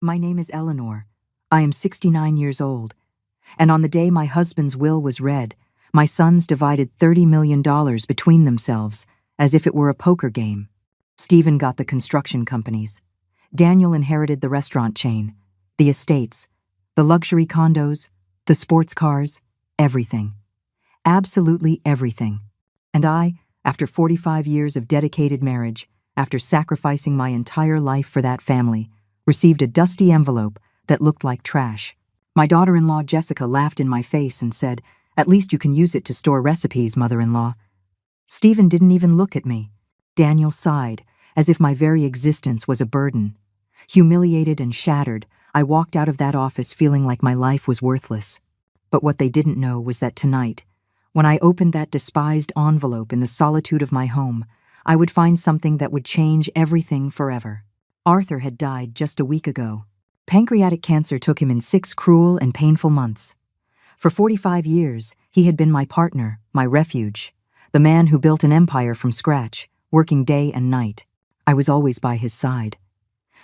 My name is Eleanor. I am 69 years old. And on the day my husband's will was read, my sons divided $30 million between themselves, as if it were a poker game. Stephen got the construction companies. Daniel inherited the restaurant chain, the estates, the luxury condos, the sports cars, everything. Absolutely everything. And I, after 45 years of dedicated marriage, after sacrificing my entire life for that family, received a dusty envelope that looked like trash. My daughter-in-law Jessica laughed in my face and said, "At least you can use it to store recipes, mother-in-law." Stephen didn't even look at me. Daniel sighed, as if my very existence was a burden. Humiliated and shattered, I walked out of that office feeling like my life was worthless. But what they didn't know was that tonight, when I opened that despised envelope in the solitude of my home, I would find something that would change everything forever. Arthur had died just a week ago. Pancreatic cancer took him in 6 cruel and painful months. For 45 years, he had been my partner, my refuge, the man who built an empire from scratch, working day and night. I was always by his side.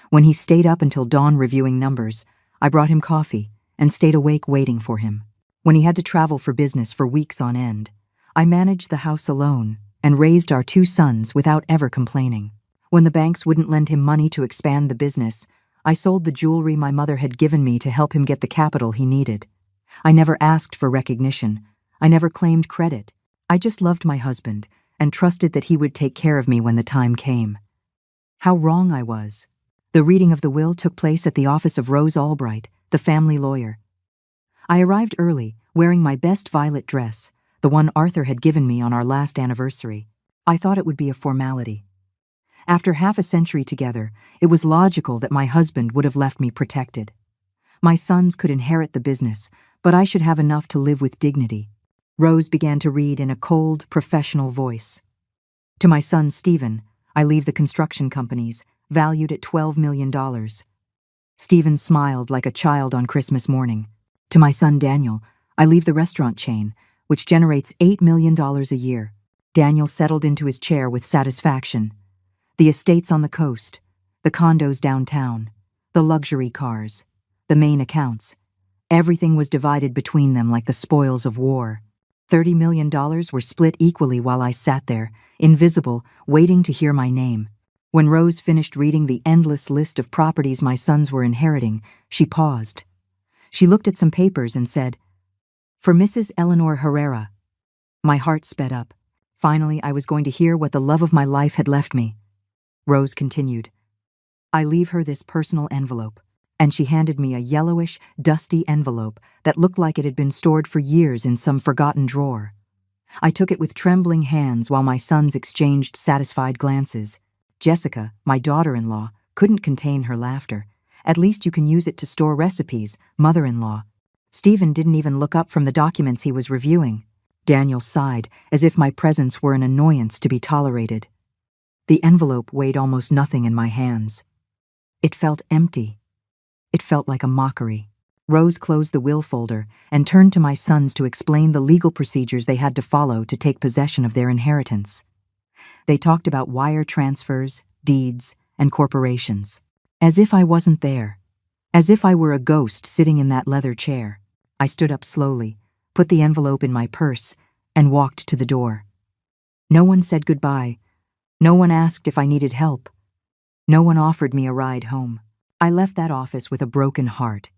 When he stayed up until dawn reviewing numbers, I brought him coffee and stayed awake waiting for him. When he had to travel for business for weeks on end, I managed the house alone and raised our 2 sons without ever complaining. When the banks wouldn't lend him money to expand the business, I sold the jewelry my mother had given me to help him get the capital he needed. I never asked for recognition. I never claimed credit. I just loved my husband and trusted that he would take care of me when the time came. How wrong I was. The reading of the will took place at the office of Rose Albright, the family lawyer. I arrived early, wearing my best violet dress, the one Arthur had given me on our last anniversary. I thought it would be a formality. After half a century together, it was logical that my husband would have left me protected. My sons could inherit the business, but I should have enough to live with dignity. Rose began to read in a cold, professional voice. To my son Stephen, I leave the construction companies, valued at $12 million. Stephen smiled like a child on Christmas morning. To my son Daniel, I leave the restaurant chain, which generates $8 million a year. Daniel settled into his chair with satisfaction. The estates on the coast, the condos downtown, the luxury cars, the main accounts. Everything was divided between them like the spoils of war. $30 million were split equally while I sat there, invisible, waiting to hear my name. When Rose finished reading the endless list of properties my sons were inheriting, she paused. She looked at some papers and said, "For Mrs. Eleanor Herrera." My heart sped up. Finally, I was going to hear what the love of my life had left me. Rose continued, "I leave her this personal envelope," and she handed me a yellowish, dusty envelope that looked like it had been stored for years in some forgotten drawer. I took it with trembling hands while my sons exchanged satisfied glances. Jessica, my daughter-in-law, couldn't contain her laughter. "At least you can use it to store recipes, mother-in-law." Stephen didn't even look up from the documents he was reviewing. Daniel sighed, as if my presence were an annoyance to be tolerated. The envelope weighed almost nothing in my hands. It felt empty. It felt like a mockery. Rose closed the will folder and turned to my sons to explain the legal procedures they had to follow to take possession of their inheritance. They talked about wire transfers, deeds, and corporations. As if I wasn't there. As if I were a ghost sitting in that leather chair. I stood up slowly, put the envelope in my purse, and walked to the door. No one said goodbye. No one asked if I needed help. No one offered me a ride home. I left that office with a broken heart,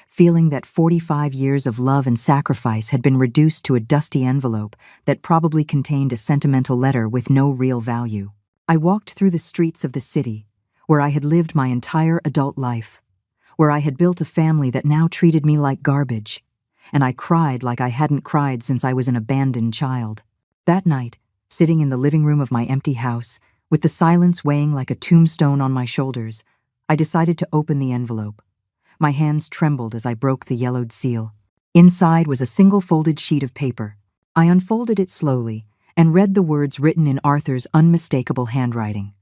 feeling that 45 years of love and sacrifice had been reduced to a dusty envelope that probably contained a sentimental letter with no real value. I walked through the streets of the city, where I had lived my entire adult life, where I had built a family that now treated me like garbage, and I cried like I hadn't cried since I was an abandoned child. That night, sitting in the living room of my empty house, with the silence weighing like a tombstone on my shoulders, I decided to open the envelope. My hands trembled as I broke the yellowed seal. Inside was a single folded sheet of paper. I unfolded it slowly and read the words written in Arthur's unmistakable handwriting.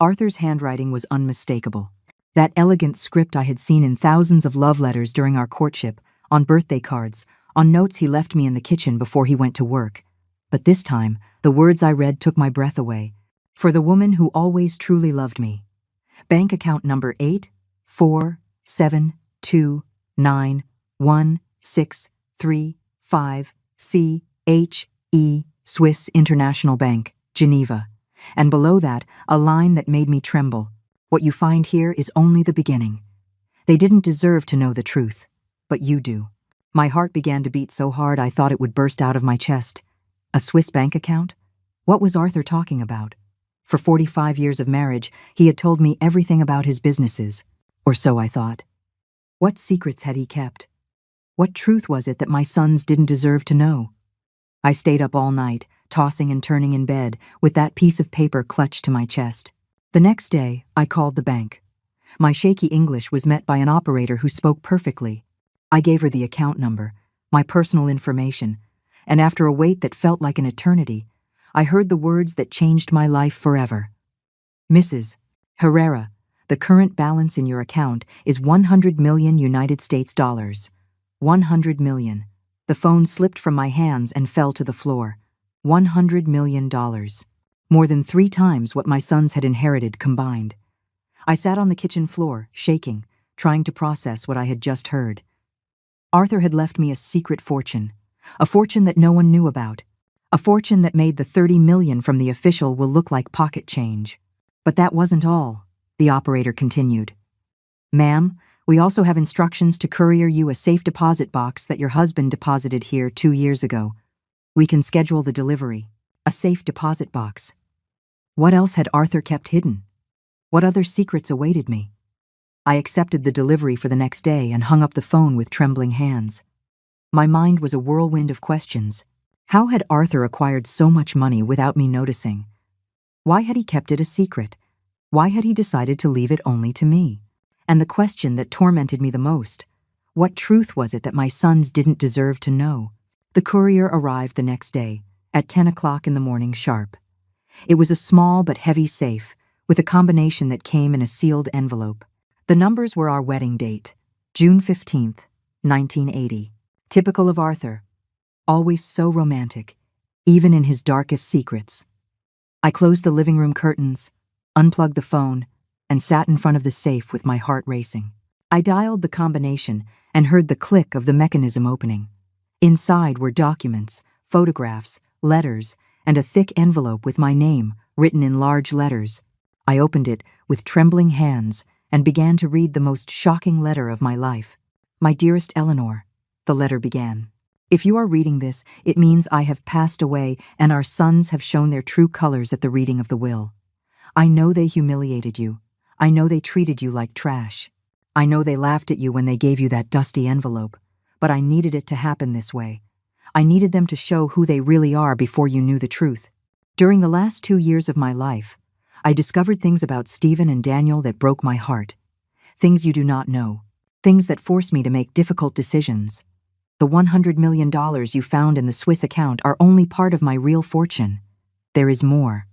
Arthur's handwriting was unmistakable. That elegant script I had seen in thousands of love letters during our courtship, on birthday cards, on notes he left me in the kitchen before he went to work. But this time, the words I read took my breath away. "For the woman who always truly loved me. Bank account number 8, 4, 7291635CHE Swiss International Bank, Geneva. And below that, a line that made me tremble. What you find here is only the beginning. They didn't deserve to know the truth, but you do. My heart began to beat so hard I thought it would burst out of my chest. A Swiss bank account? What was Arthur talking about? For 45 years of marriage, he had told me everything about his businesses, or so I thought. What secrets had he kept? What truth was it that my sons didn't deserve to know? I stayed up all night, tossing and turning in bed, with that piece of paper clutched to my chest. The next day, I called the bank. My shaky English was met by an operator who spoke perfectly. I gave her the account number, my personal information, and after a wait that felt like an eternity, I heard the words that changed my life forever. Mrs. Herrera, the current balance in your account is 100 million United States dollars. 100 million. The phone slipped from my hands and fell to the floor. $100 million. More than 3 times what my sons had inherited combined. I sat on the kitchen floor, shaking, trying to process what I had just heard. Arthur had left me a secret fortune, a fortune that no one knew about, a fortune that made the 30 million from the official will look like pocket change. But that wasn't all, the operator continued. Ma'am, we also have instructions to courier you a safe deposit box that your husband deposited here 2 years ago. We can schedule the delivery. A safe deposit box. What else had Arthur kept hidden? What other secrets awaited me? I accepted the delivery for the next day and hung up the phone with trembling hands. My mind was a whirlwind of questions. How had Arthur acquired so much money without me noticing? Why had he kept it a secret? Why had he decided to leave it only to me? And the question that tormented me the most, what truth was it that my sons didn't deserve to know? The courier arrived the next day, at 10 o'clock in the morning sharp. It was a small but heavy safe, with a combination that came in a sealed envelope. The numbers were our wedding date, June 15th, 1980. Typical of Arthur. Always so romantic, even in his darkest secrets. I closed the living room curtains, unplugged the phone, and sat in front of the safe with my heart racing. I dialed the combination and heard the click of the mechanism opening. Inside were documents, photographs, letters, and a thick envelope with my name written in large letters. I opened it with trembling hands and began to read the most shocking letter of my life. My dearest Eleanor, the letter began. If you are reading this, it means I have passed away and our sons have shown their true colors at the reading of the will. I know they humiliated you. I know they treated you like trash. I know they laughed at you when they gave you that dusty envelope, but I needed it to happen this way. I needed them to show who they really are before you knew the truth. During the last 2 years of my life, I discovered things about Stephen and Daniel that broke my heart. Things you do not know. Things that forced me to make difficult decisions. The $100 million you found in the Swiss account are only part of my real fortune. There is more.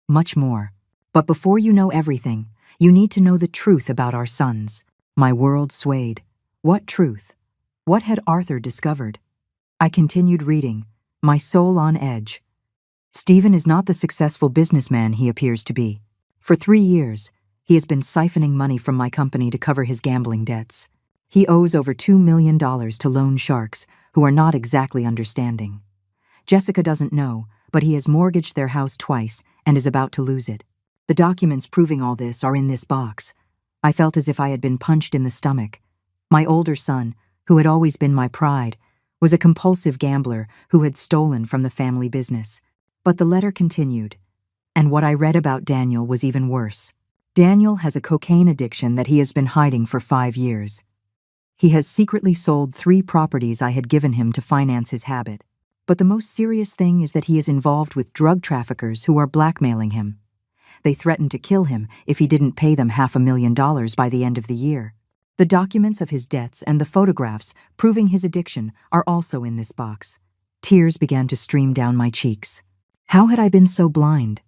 Much more. But before you know everything, you need to know the truth about our sons. My world swayed. What truth? What had Arthur discovered? I continued reading, my soul on edge. Stephen is not the successful businessman he appears to be. For 3 years, he has been siphoning money from my company to cover his gambling debts. He owes over $2 million to loan sharks who are not exactly understanding. Jessica doesn't know, but he has mortgaged their house twice and is about to lose it. The documents proving all this are in this box. I felt as if I had been punched in the stomach. My older son, who had always been my pride, was a compulsive gambler who had stolen from the family business. But the letter continued, and what I read about Daniel was even worse. Daniel has a cocaine addiction that he has been hiding for 5 years. He has secretly sold 3 properties I had given him to finance his habit. But the most serious thing is that he is involved with drug traffickers who are blackmailing him. They threatened to kill him if he didn't pay them $500,000 by the end of the year. The documents of his debts and the photographs proving his addiction are also in this box. Tears began to stream down my cheeks. How had I been so blind?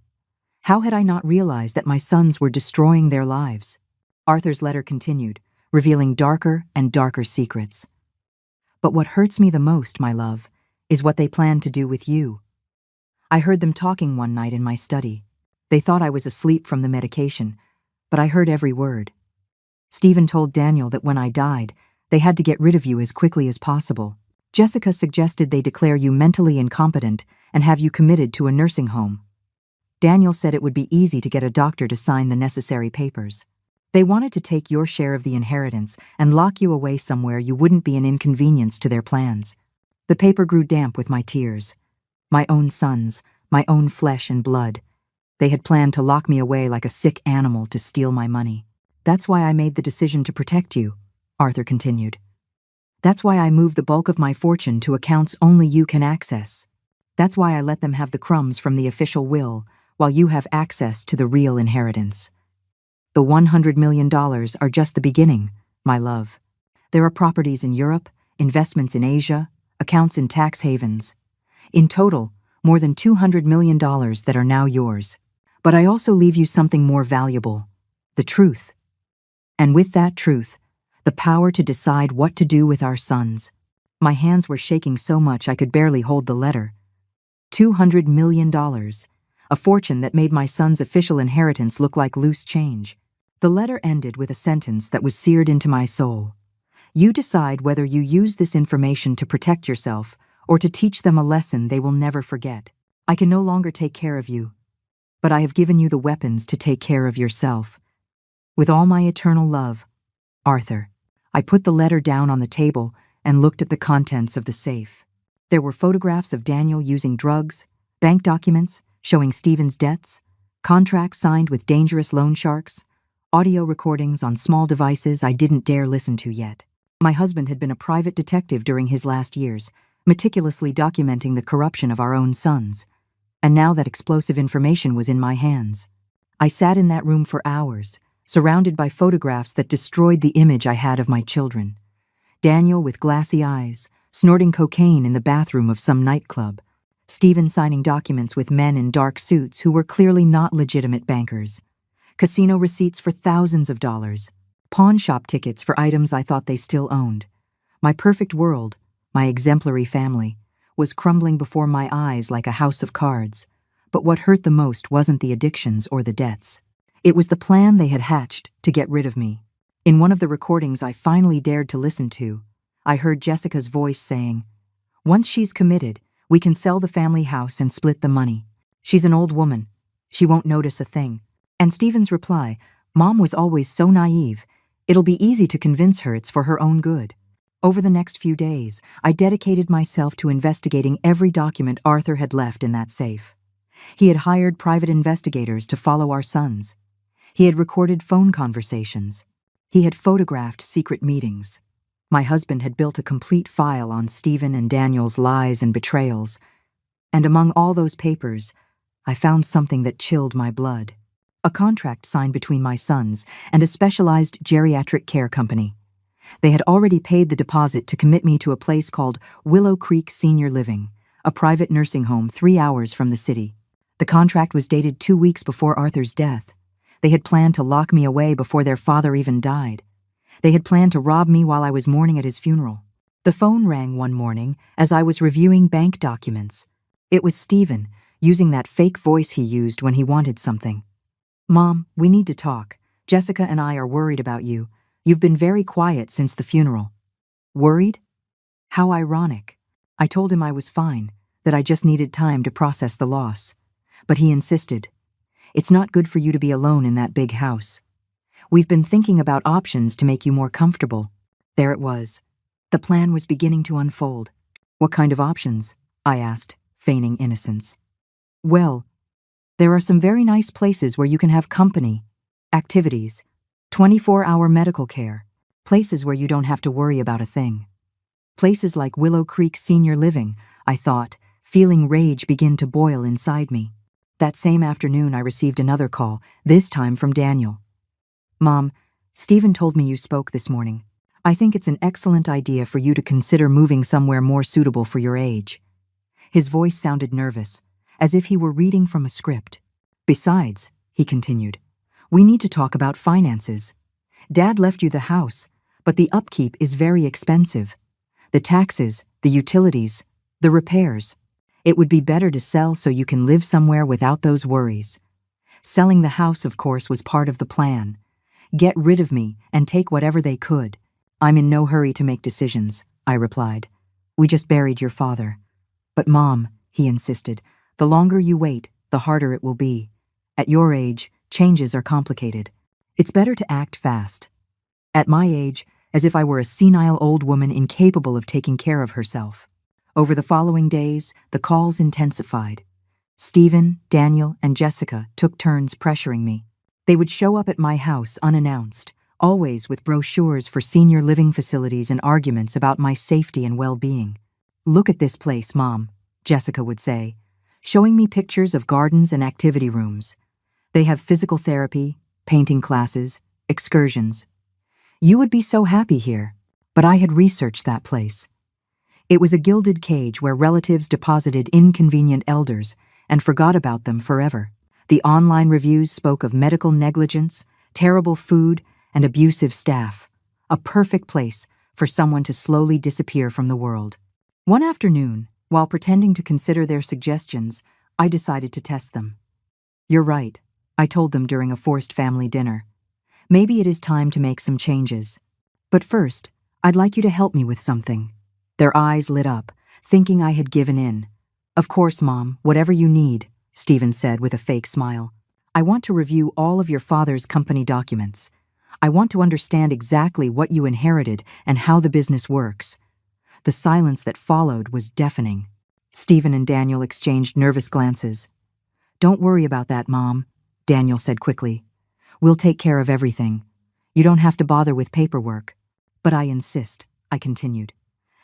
How had I not realized that my sons were destroying their lives? Arthur's letter continued, revealing darker and darker secrets. But what hurts me the most, my love, is what they plan to do with you. I heard them talking one night in my study. They thought I was asleep from the medication, but I heard every word. Stephen told Daniel that when I died, they had to get rid of you as quickly as possible. Jessica suggested they declare you mentally incompetent and have you committed to a nursing home. Daniel said it would be easy to get a doctor to sign the necessary papers. They wanted to take your share of the inheritance and lock you away somewhere you wouldn't be an inconvenience to their plans. The paper grew damp with my tears. My own sons, my own flesh and blood. They had planned to lock me away like a sick animal to steal my money. That's why I made the decision to protect you, Arthur continued. That's why I moved the bulk of my fortune to accounts only you can access. That's why I let them have the crumbs from the official will, while you have access to the real inheritance. The $100 million are just the beginning, my love. There are properties in Europe, investments in Asia, accounts in tax havens. In total, more than $200 million that are now yours. But I also leave you something more valuable, the truth. And with that truth, the power to decide what to do with our sons. My hands were shaking so much I could barely hold the letter. $200 million, a fortune that made my son's official inheritance look like loose change. The letter ended with a sentence that was seared into my soul. You decide whether you use this information to protect yourself or to teach them a lesson they will never forget. I can no longer take care of you, but I have given you the weapons to take care of yourself. With all my eternal love, Arthur. I put the letter down on the table and looked at the contents of the safe. There were photographs of Daniel using drugs, bank documents showing Stephen's debts, contracts signed with dangerous loan sharks, audio recordings on small devices I didn't dare listen to yet. My husband had been a private detective during his last years, meticulously documenting the corruption of our own sons. And now that explosive information was in my hands. I sat in that room for hours, surrounded by photographs that destroyed the image I had of my children. Daniel with glassy eyes, snorting cocaine in the bathroom of some nightclub. Stephen signing documents with men in dark suits who were clearly not legitimate bankers. Casino receipts for thousands of dollars. Pawn shop tickets for items I thought they still owned. My perfect world, my exemplary family, was crumbling before my eyes like a house of cards. But what hurt the most wasn't the addictions or the debts. It was the plan they had hatched to get rid of me. In one of the recordings I finally dared to listen to, I heard Jessica's voice saying, "Once she's committed, we can sell the family house and split the money. She's an old woman. She won't notice a thing." And Stephen's reply, "Mom was always so naive. It'll be easy to convince her it's for her own good." Over the next few days, I dedicated myself to investigating every document Arthur had left in that safe. He had hired private investigators to follow our sons. He had recorded phone conversations. He had photographed secret meetings. My husband had built a complete file on Stephen and Daniel's lies and betrayals. And among all those papers, I found something that chilled my blood. A contract signed between my sons and a specialized geriatric care company. They had already paid the deposit to commit me to a place called Willow Creek Senior Living, a private nursing home 3 hours from the city. The contract was dated 2 weeks before Arthur's death. They had planned to lock me away before their father even died. They had planned to rob me while I was mourning at his funeral. The phone rang one morning as I was reviewing bank documents. It was Stephen, using that fake voice he used when he wanted something. "Mom, we need to talk. Jessica and I are worried about you. You've been very quiet since the funeral." Worried? How ironic. I told him I was fine, that I just needed time to process the loss. But he insisted. "It's not good for you to be alone in that big house. We've been thinking about options to make you more comfortable." There it was. The plan was beginning to unfold. "What kind of options?" I asked, feigning innocence. "Well, there are some very nice places where you can have company, activities, 24-hour medical care, places where you don't have to worry about a thing. Places like Willow Creek Senior Living," I thought, feeling rage begin to boil inside me. That same afternoon I received another call, this time from Daniel. "Mom, Stephen told me you spoke this morning. I think it's an excellent idea for you to consider moving somewhere more suitable for your age." His voice sounded nervous, as if he were reading from a script. "Besides," he continued, "we need to talk about finances. Dad left you the house, but the upkeep is very expensive. The taxes, the utilities, the repairs. It would be better to sell so you can live somewhere without those worries." Selling the house, of course, was part of the plan. Get rid of me and take whatever they could. I'm in no hurry to make decisions, I replied. We just buried your father. But Mom, he insisted, the longer you wait, the harder it will be. At your age, changes are complicated. It's better to act fast. At my age, as if I were a senile old woman incapable of taking care of herself. Over the following days, the calls intensified. Stephen, Daniel, and Jessica took turns pressuring me. They would show up at my house unannounced, always with brochures for senior living facilities and arguments about my safety and well-being. Look at this place, Mom, Jessica would say, showing me pictures of gardens and activity rooms. They have physical therapy, painting classes, excursions. You would be so happy here, but I had researched that place. It was a gilded cage where relatives deposited inconvenient elders and forgot about them forever. The online reviews spoke of medical negligence, terrible food, and abusive staff. A perfect place for someone to slowly disappear from the world. One afternoon, while pretending to consider their suggestions, I decided to test them. You're right, I told them during a forced family dinner. Maybe it is time to make some changes. But first, I'd like you to help me with something. Their eyes lit up, thinking I had given in. Of course, Mom, whatever you need, Stephen said with a fake smile. I want to review all of your father's company documents. I want to understand exactly what you inherited and how the business works. The silence that followed was deafening. Stephen and Daniel exchanged nervous glances. Don't worry about that, Mom, Daniel said quickly. We'll take care of everything. You don't have to bother with paperwork. But I insist, I continued.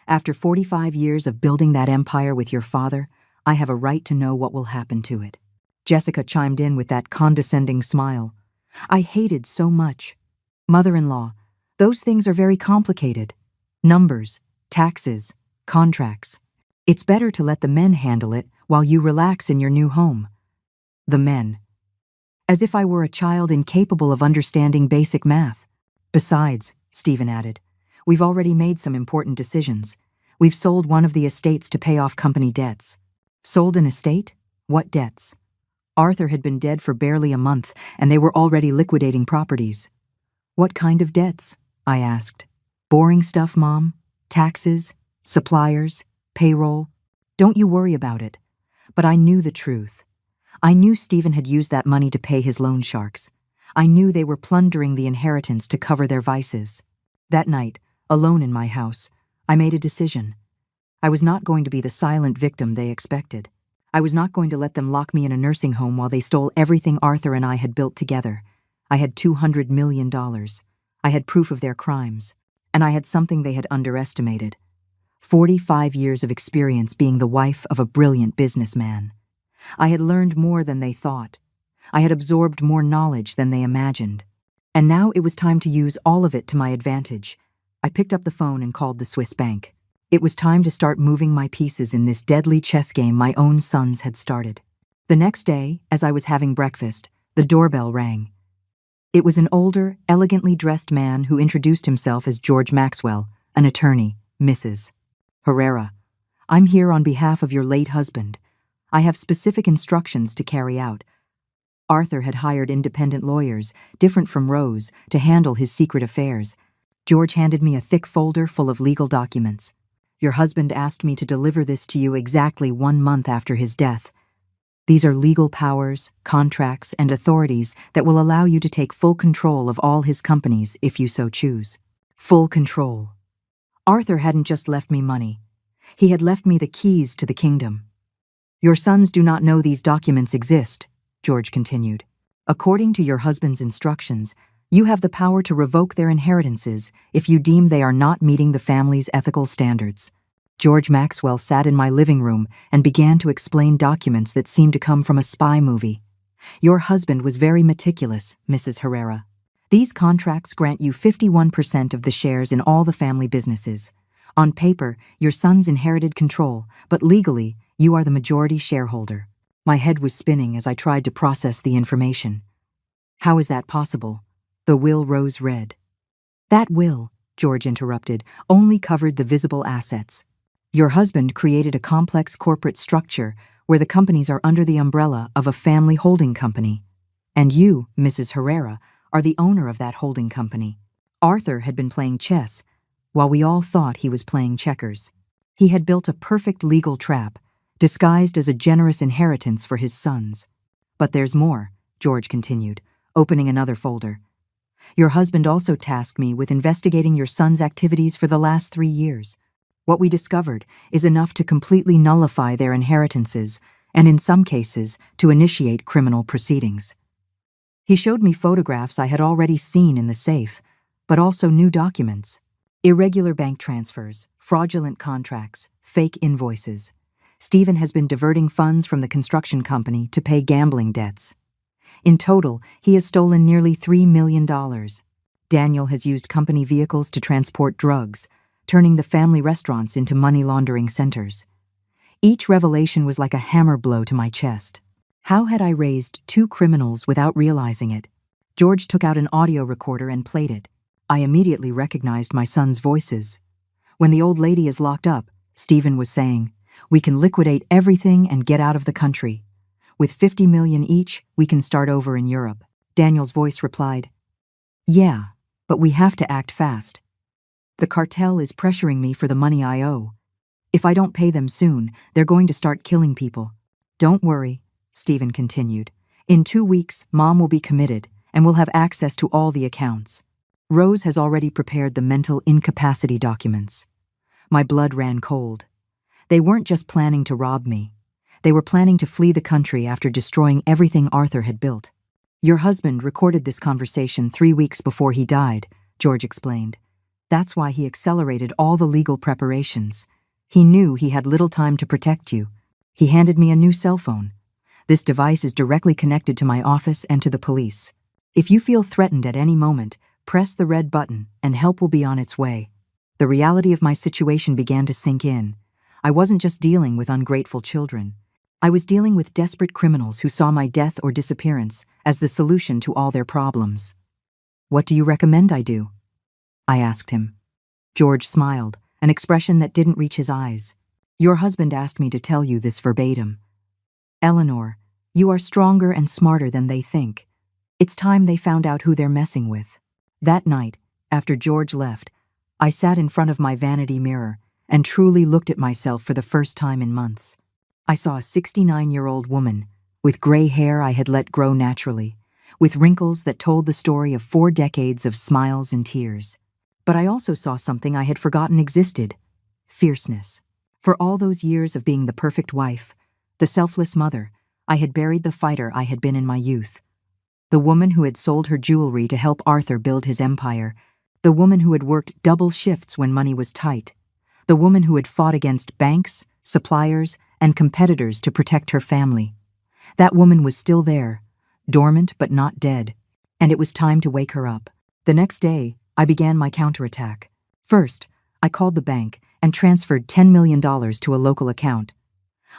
After 45 years of building that empire with your father, I have a right to know what will happen to it. Jessica chimed in with that condescending smile. I hated so much. Mother-in-law, those things are very complicated. Numbers, taxes, contracts. It's better to let the men handle it while you relax in your new home. The men. As if I were a child incapable of understanding basic math. Besides, Stephen added, we've already made some important decisions. We've sold one of the estates to pay off company debts. Sold an estate? What debts? Arthur had been dead for barely a month, and they were already liquidating properties. What kind of debts? I asked. Boring stuff, Mom. Taxes, suppliers, payroll. Don't you worry about it. But I knew the truth. I knew Stephen had used that money to pay his loan sharks. I knew they were plundering the inheritance to cover their vices. That night, alone in my house, I made a decision. I was not going to be the silent victim they expected. I was not going to let them lock me in a nursing home while they stole everything Arthur and I had built together. I had $200 million. I had proof of their crimes. And I had something they had underestimated. 45 years of experience being the wife of a brilliant businessman. I had learned more than they thought. I had absorbed more knowledge than they imagined. And now it was time to use all of it to my advantage. I picked up the phone and called the Swiss bank. It was time to start moving my pieces in this deadly chess game my own sons had started. The next day, as I was having breakfast, the doorbell rang. It was an older, elegantly dressed man who introduced himself as George Maxwell, an attorney, Mrs. Herrera. I'm here on behalf of your late husband. I have specific instructions to carry out. Arthur had hired independent lawyers, different from Rose, to handle his secret affairs. George handed me a thick folder full of legal documents. Your husband asked me to deliver this to you exactly 1 month after his death. These are legal powers, contracts, and authorities that will allow you to take full control of all his companies if you so choose. Full control. Arthur hadn't just left me money. He had left me the keys to the kingdom. Your sons do not know these documents exist, George continued. According to your husband's instructions, you have the power to revoke their inheritances if you deem they are not meeting the family's ethical standards. George Maxwell sat in my living room and began to explain documents that seemed to come from a spy movie. Your husband was very meticulous, Mrs. Herrera. These contracts grant you 51% of the shares in all the family businesses. On paper, your sons inherited control, but legally, you are the majority shareholder. My head was spinning as I tried to process the information. How is that possible? The will rose red. That will, George interrupted, only covered the visible assets. Your husband created a complex corporate structure where the companies are under the umbrella of a family holding company. And you, Mrs. Herrera, are the owner of that holding company. Arthur had been playing chess, while we all thought he was playing checkers. He had built a perfect legal trap, disguised as a generous inheritance for his sons. But there's more, George continued, opening another folder. Your husband also tasked me with investigating your son's activities for the last 3 years. What we discovered is enough to completely nullify their inheritances, and in some cases, to initiate criminal proceedings. He showed me photographs I had already seen in the safe, but also new documents. Irregular bank transfers, fraudulent contracts, fake invoices. Stephen has been diverting funds from the construction company to pay gambling debts. In total, he has stolen nearly $3 million. Daniel has used company vehicles to transport drugs, turning the family restaurants into money laundering centers. Each revelation was like a hammer blow to my chest. How had I raised 2 criminals without realizing it? George took out an audio recorder and played it. I immediately recognized my son's voices. When the old lady is locked up, Stephen was saying, "We can liquidate everything and get out of the country. With 50 million each, we can start over in Europe." Daniel's voice replied, "Yeah, but we have to act fast. The cartel is pressuring me for the money I owe. If I don't pay them soon, they're going to start killing people." "Don't worry," Stephen continued. "In 2 weeks, Mom will be committed, and we'll have access to all the accounts. Rose has already prepared the mental incapacity documents." My blood ran cold. They weren't just planning to rob me. They were planning to flee the country after destroying everything Arthur had built. "Your husband recorded this conversation 3 weeks before he died," George explained. "That's why he accelerated all the legal preparations. He knew he had little time to protect you. He handed me a new cell phone. This device is directly connected to my office and to the police. If you feel threatened at any moment, press the red button and help will be on its way." The reality of my situation began to sink in. I wasn't just dealing with ungrateful children. I was dealing with desperate criminals who saw my death or disappearance as the solution to all their problems. "What do you recommend I do?" I asked him. George smiled, an expression that didn't reach his eyes. "Your husband asked me to tell you this verbatim. Eleanor, you are stronger and smarter than they think. It's time they found out who they're messing with." That night, after George left, I sat in front of my vanity mirror and truly looked at myself for the first time in months. I saw a 69-year-old woman, with gray hair I had let grow naturally, with wrinkles that told the story of 4 decades of smiles and tears. But I also saw something I had forgotten existed: fierceness. For all those years of being the perfect wife, the selfless mother, I had buried the fighter I had been in my youth. The woman who had sold her jewelry to help Arthur build his empire. The woman who had worked double shifts when money was tight. The woman who had fought against banks, suppliers, and competitors to protect her family. That woman was still there, dormant but not dead, and it was time to wake her up. The next day, I began my counterattack. First, I called the bank and transferred $10 million to a local account.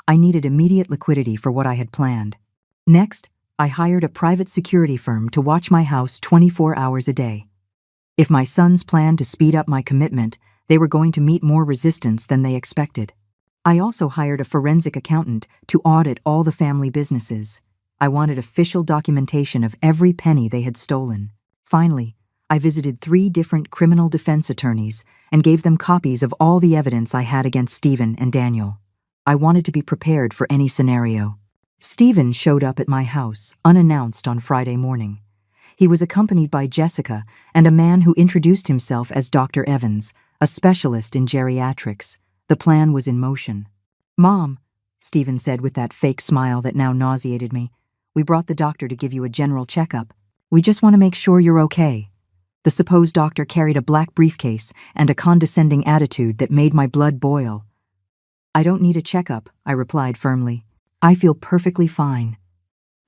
I needed immediate liquidity for what I had planned. Next, I hired a private security firm to watch my house 24 hours a day. If my sons planned to speed up my commitment, they were going to meet more resistance than they expected. I also hired a forensic accountant to audit all the family businesses. I wanted official documentation of every penny they had stolen. Finally, I visited 3 different criminal defense attorneys and gave them copies of all the evidence I had against Stephen and Daniel. I wanted to be prepared for any scenario. Stephen showed up at my house, unannounced, on Friday morning. He was accompanied by Jessica and a man who introduced himself as Dr. Evans, a specialist in geriatrics. The plan was in motion. "Mom," Stephen said with that fake smile that now nauseated me, "we brought the doctor to give you a general checkup. We just want to make sure you're okay." The supposed doctor carried a black briefcase and a condescending attitude that made my blood boil. "I don't need a checkup," I replied firmly. "I feel perfectly fine."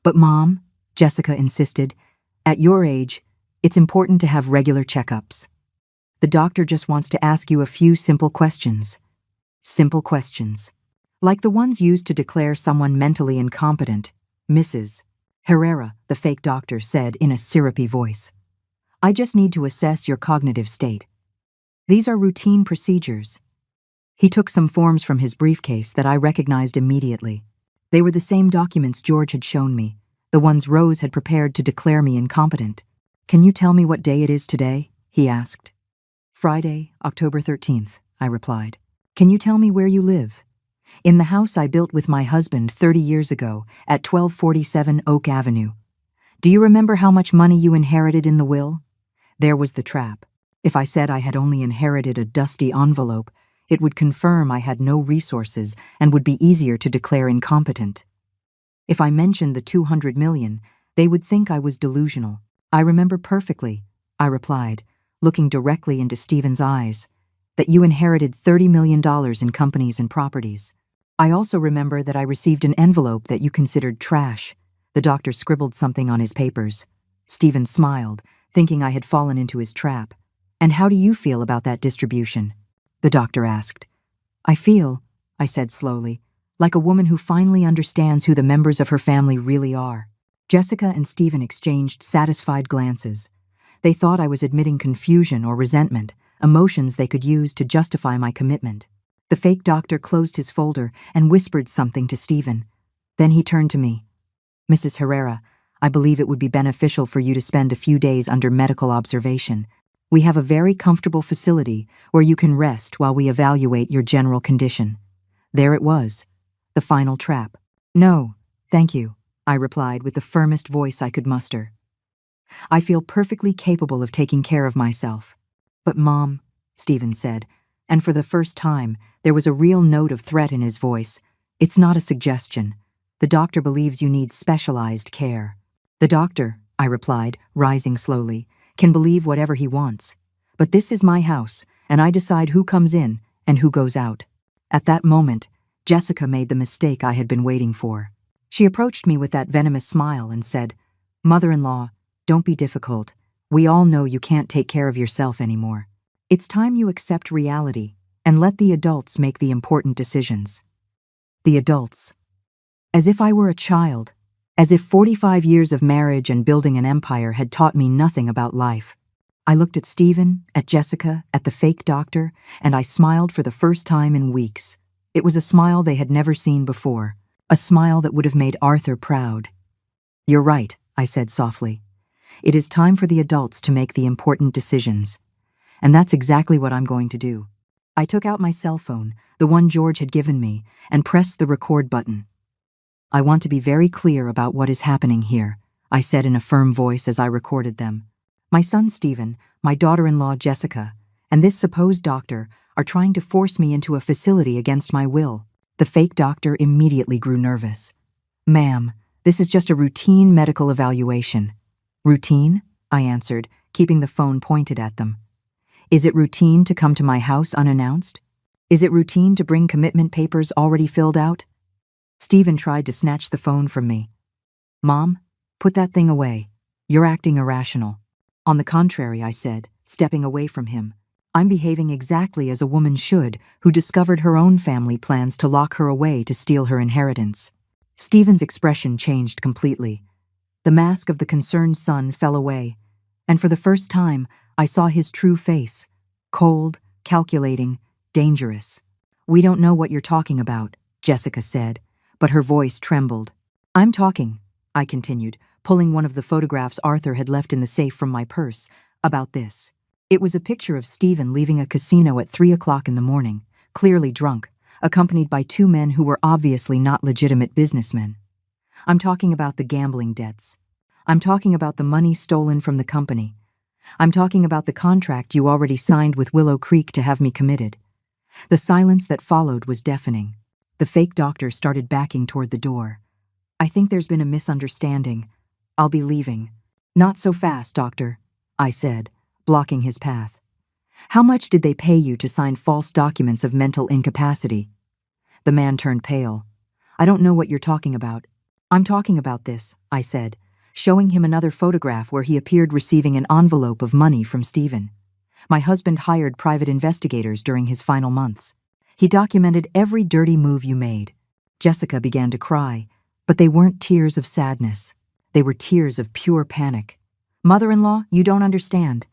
"But Mom," Jessica insisted, "at your age, it's important to have regular checkups. The doctor just wants to ask you a few simple questions." Simple questions. Like the ones used to declare someone mentally incompetent. "Mrs. Herrera," the fake doctor said in a syrupy voice. "I just need to assess your cognitive state. These are routine procedures." He took some forms from his briefcase that I recognized immediately. They were the same documents George had shown me, the ones Rose had prepared to declare me incompetent. Can you tell me what day it is today? He asked. Friday, October 13th, I replied. Can you tell me where you live? In the house I built with my husband 30 years ago at 1247 Oak Avenue. Do you remember how much money you inherited in the will? There was the trap. If I said I had only inherited a dusty envelope, it would confirm I had no resources and would be easier to declare incompetent. If I mentioned the 200 million, they would think I was delusional. I remember perfectly, I replied, looking directly into Stephen's eyes, that you inherited $30 million in companies and properties. I also remember that I received an envelope that you considered trash. The doctor scribbled something on his papers. Stephen smiled, thinking I had fallen into his trap. And how do you feel about that distribution? The doctor asked. I feel, I said slowly, like a woman who finally understands who the members of her family really are. Jessica and Stephen exchanged satisfied glances. They thought I was admitting confusion or resentment, emotions they could use to justify my commitment. The fake doctor closed his folder and whispered something to Stephen. Then he turned to me. Mrs. Herrera, I believe it would be beneficial for you to spend a few days under medical observation. We have a very comfortable facility where you can rest while we evaluate your general condition. There it was, the final trap. No, thank you, I replied with the firmest voice I could muster. I feel perfectly capable of taking care of myself. But Mom, Stephen said, and for the first time, there was a real note of threat in his voice. It's not a suggestion. The doctor believes you need specialized care. The doctor, I replied, rising slowly, can believe whatever he wants. But this is my house, and I decide who comes in and who goes out. At that moment, Jessica made the mistake I had been waiting for. She approached me with that venomous smile and said, Mother-in-law, don't be difficult. We all know you can't take care of yourself anymore. It's time you accept reality and let the adults make the important decisions. The adults. As if I were a child. As if 45 years of marriage and building an empire had taught me nothing about life. I looked at Stephen, at Jessica, at the fake doctor, and I smiled for the first time in weeks. It was a smile they had never seen before, a smile that would have made Arthur proud. You're right, I said softly. It is time for the adults to make the important decisions. And that's exactly what I'm going to do. I took out my cell phone, the one George had given me, and pressed the record button. I want to be very clear about what is happening here, I said in a firm voice as I recorded them. My son Stephen, my daughter-in-law Jessica, and this supposed doctor are trying to force me into a facility against my will. The fake doctor immediately grew nervous. Ma'am, this is just a routine medical evaluation. Routine? I answered, keeping the phone pointed at them. Is it routine to come to my house unannounced? Is it routine to bring commitment papers already filled out? Stephen tried to snatch the phone from me. Mom, put that thing away. You're acting irrational. On the contrary, I said, stepping away from him. I'm behaving exactly as a woman should, who discovered her own family plans to lock her away to steal her inheritance. Stephen's expression changed completely. The mask of the concerned son fell away, and for the first time, I saw his true face. Cold, calculating, dangerous. We don't know what you're talking about, Jessica said, but her voice trembled. I'm talking, I continued, pulling one of the photographs Arthur had left in the safe from my purse, about this. It was a picture of Stephen leaving a casino at 3 o'clock in the morning, clearly drunk, accompanied by two men who were obviously not legitimate businessmen. I'm talking about the gambling debts. I'm talking about the money stolen from the company. I'm talking about the contract you already signed with Willow Creek to have me committed. The silence that followed was deafening. The fake doctor started backing toward the door. I think there's been a misunderstanding. I'll be leaving. Not so fast, doctor, I said, blocking his path. How much did they pay you to sign false documents of mental incapacity? The man turned pale. I don't know what you're talking about. I'm talking about this, I said, showing him another photograph where he appeared receiving an envelope of money from Stephen. My husband hired private investigators during his final months. He documented every dirty move you made. Jessica began to cry, but they weren't tears of sadness. They were tears of pure panic. Mother-in-law, you don't understand.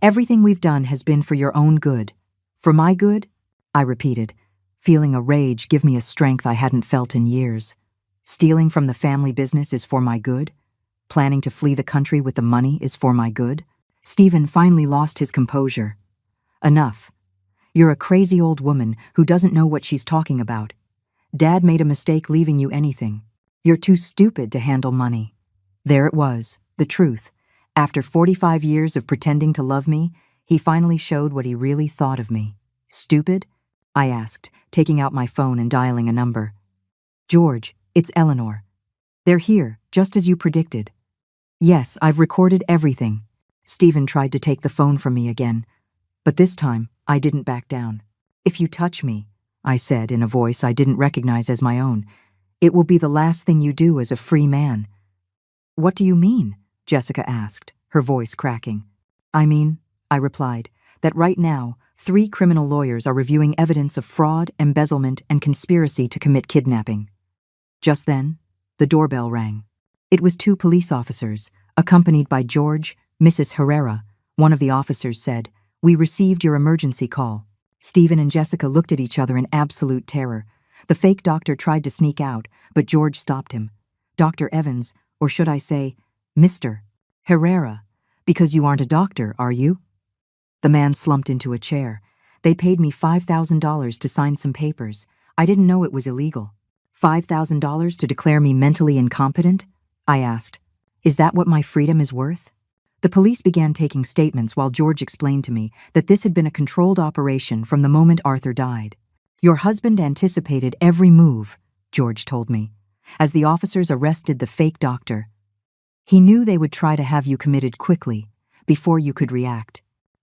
Everything we've done has been for your own good. For my good? I repeated, feeling a rage give me a strength I hadn't felt in years. Stealing from the family business is for my good? planning to flee the country with the money is for my good? Stephen finally lost his composure. Enough. You're a crazy old woman who doesn't know what she's talking about. Dad made a mistake leaving you anything. You're too stupid to handle money. There it was, the truth. After 45 years of pretending to love me, he finally showed what he really thought of me. Stupid? I asked, taking out my phone and dialing a number. George, it's Eleanor. They're here, just as you predicted. Yes, I've recorded everything. Stephen tried to take the phone from me again, but this time I didn't back down. If you touch me, I said in a voice I didn't recognize as my own, it will be the last thing you do as a free man. What do you mean? Jessica asked, her voice cracking. I mean, I replied, that right now, 3 criminal lawyers are reviewing evidence of fraud, embezzlement, and conspiracy to commit kidnapping. Just then, the doorbell rang. It was 2 police officers, accompanied by George, Mrs. Herrera. One of the officers said, "We received your emergency call." Stephen and Jessica looked at each other in absolute terror. The fake doctor tried to sneak out, but George stopped him. Dr. Evans, or should I say, Mr. Herrera, because you aren't a doctor, are you? The man slumped into a chair. They paid me $5,000 to sign some papers. I didn't know it was illegal. $5,000 to declare me mentally incompetent? I asked. Is that what my freedom is worth? The police began taking statements while George explained to me that this had been a controlled operation from the moment Arthur died. Your husband anticipated every move, George told me, as the officers arrested the fake doctor. He knew they would try to have you committed quickly, before you could react.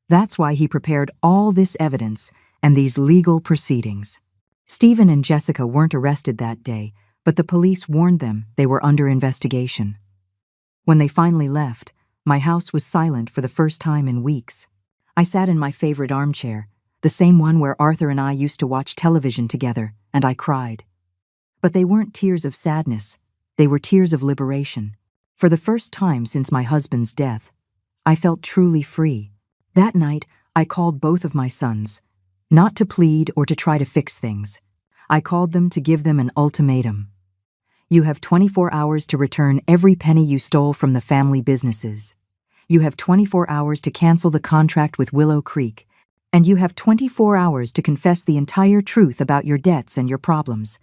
That's why he prepared all this evidence and these legal proceedings. Stephen and Jessica weren't arrested that day, but the police warned them they were under investigation. When they finally left, my house was silent for the first time in weeks. I sat in my favorite armchair, the same one where Arthur and I used to watch television together, and I cried. But they weren't tears of sadness. They were tears of liberation. For the first time since my husband's death, I felt truly free. That night, I called both of my sons, not to plead or to try to fix things. I called them to give them an ultimatum. You have 24 hours to return every penny you stole from the family businesses. You have 24 hours to cancel the contract with Willow Creek, and you have 24 hours to confess the entire truth about your debts and your problems.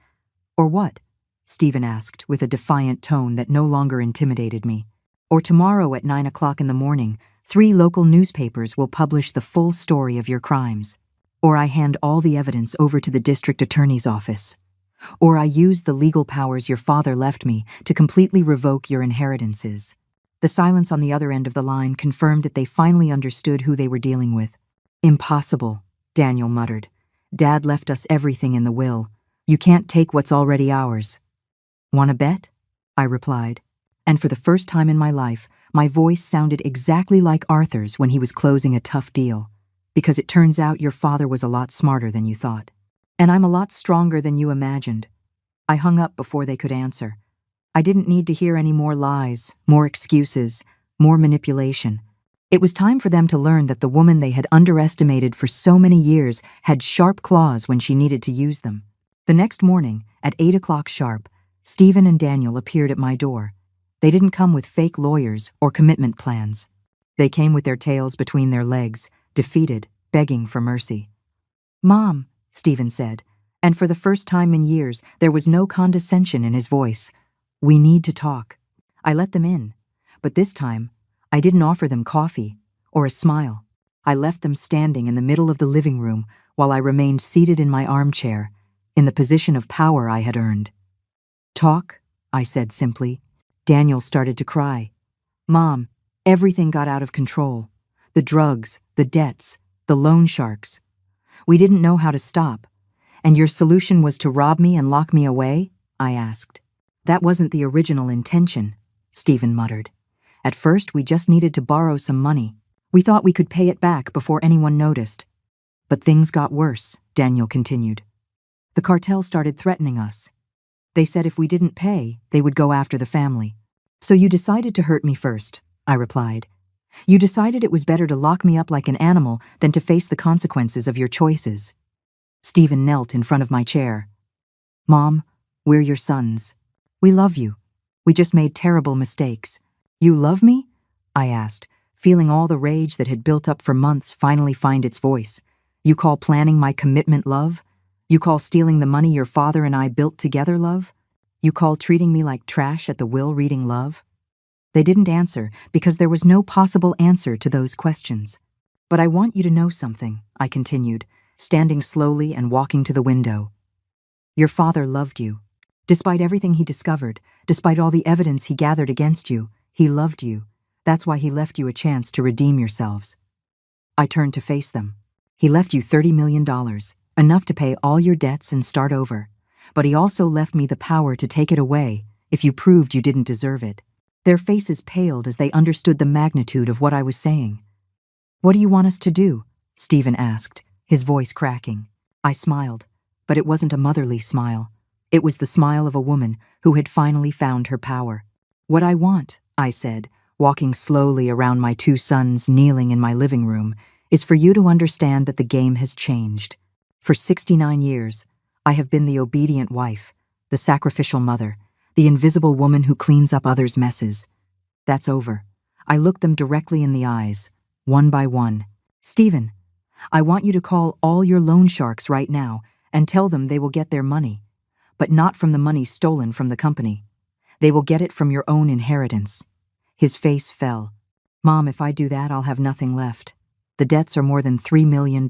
Or what? Stephen asked with a defiant tone that no longer intimidated me. Or tomorrow at 9 o'clock in the morning, 3 local newspapers will publish the full story of your crimes. Or I hand all the evidence over to the district attorney's office. Or I use the legal powers your father left me to completely revoke your inheritances. The silence on the other end of the line confirmed that they finally understood who they were dealing with. Impossible, Daniel muttered. Dad left us everything in the will. You can't take what's already ours. Want to bet? I replied. And for the first time in my life, my voice sounded exactly like Arthur's when he was closing a tough deal. Because it turns out your father was a lot smarter than you thought. And I'm a lot stronger than you imagined. I hung up before they could answer. I didn't need to hear any more lies, more excuses, more manipulation. It was time for them to learn that the woman they had underestimated for so many years had sharp claws when she needed to use them. The next morning, at 8 o'clock sharp, Stephen and Daniel appeared at my door. They didn't come with fake lawyers or commitment plans. They came with their tails between their legs, defeated, begging for mercy. Mom, Stephen said, and for the first time in years, there was no condescension in his voice. We need to talk. I let them in, but this time, I didn't offer them coffee or a smile. I left them standing in the middle of the living room while I remained seated in my armchair, in the position of power I had earned. Talk, I said simply. Daniel started to cry. Mom, everything got out of control. The drugs, the debts, the loan sharks. We didn't know how to stop. And your solution was to rob me and lock me away? I asked. That wasn't the original intention, Stephen muttered. At first, we just needed to borrow some money. We thought we could pay it back before anyone noticed. But things got worse, Daniel continued. The cartel started threatening us. They said if we didn't pay, they would go after the family. So you decided to hurt me first, I replied. You decided it was better to lock me up like an animal than to face the consequences of your choices. Stephen knelt in front of my chair. Mom, we're your sons. We love you. We just made terrible mistakes. You love me? I asked, feeling all the rage that had built up for months finally find its voice. You call planning my commitment love? You call stealing the money your father and I built together love? You call treating me like trash at the will reading love? They didn't answer because there was no possible answer to those questions. But I want you to know something, I continued, standing slowly and walking to the window. Your father loved you. Despite everything he discovered, despite all the evidence he gathered against you, he loved you. That's why he left you a chance to redeem yourselves. I turned to face them. He left you $30 million, enough to pay all your debts and start over. But he also left me the power to take it away if you proved you didn't deserve it. Their faces paled as they understood the magnitude of what I was saying. What do you want us to do? Stephen asked, his voice cracking. I smiled, but it wasn't a motherly smile. It was the smile of a woman who had finally found her power. What I want, I said, walking slowly around my two sons kneeling in my living room, is for you to understand that the game has changed. For 69 years, I have been the obedient wife, the sacrificial mother, the invisible woman who cleans up others' messes. That's over. I looked them directly in the eyes, one by one. Stephen, I want you to call all your loan sharks right now and tell them they will get their money, but not from the money stolen from the company. They will get it from your own inheritance. His face fell. Mom, if I do that, I'll have nothing left. The debts are more than $3 million.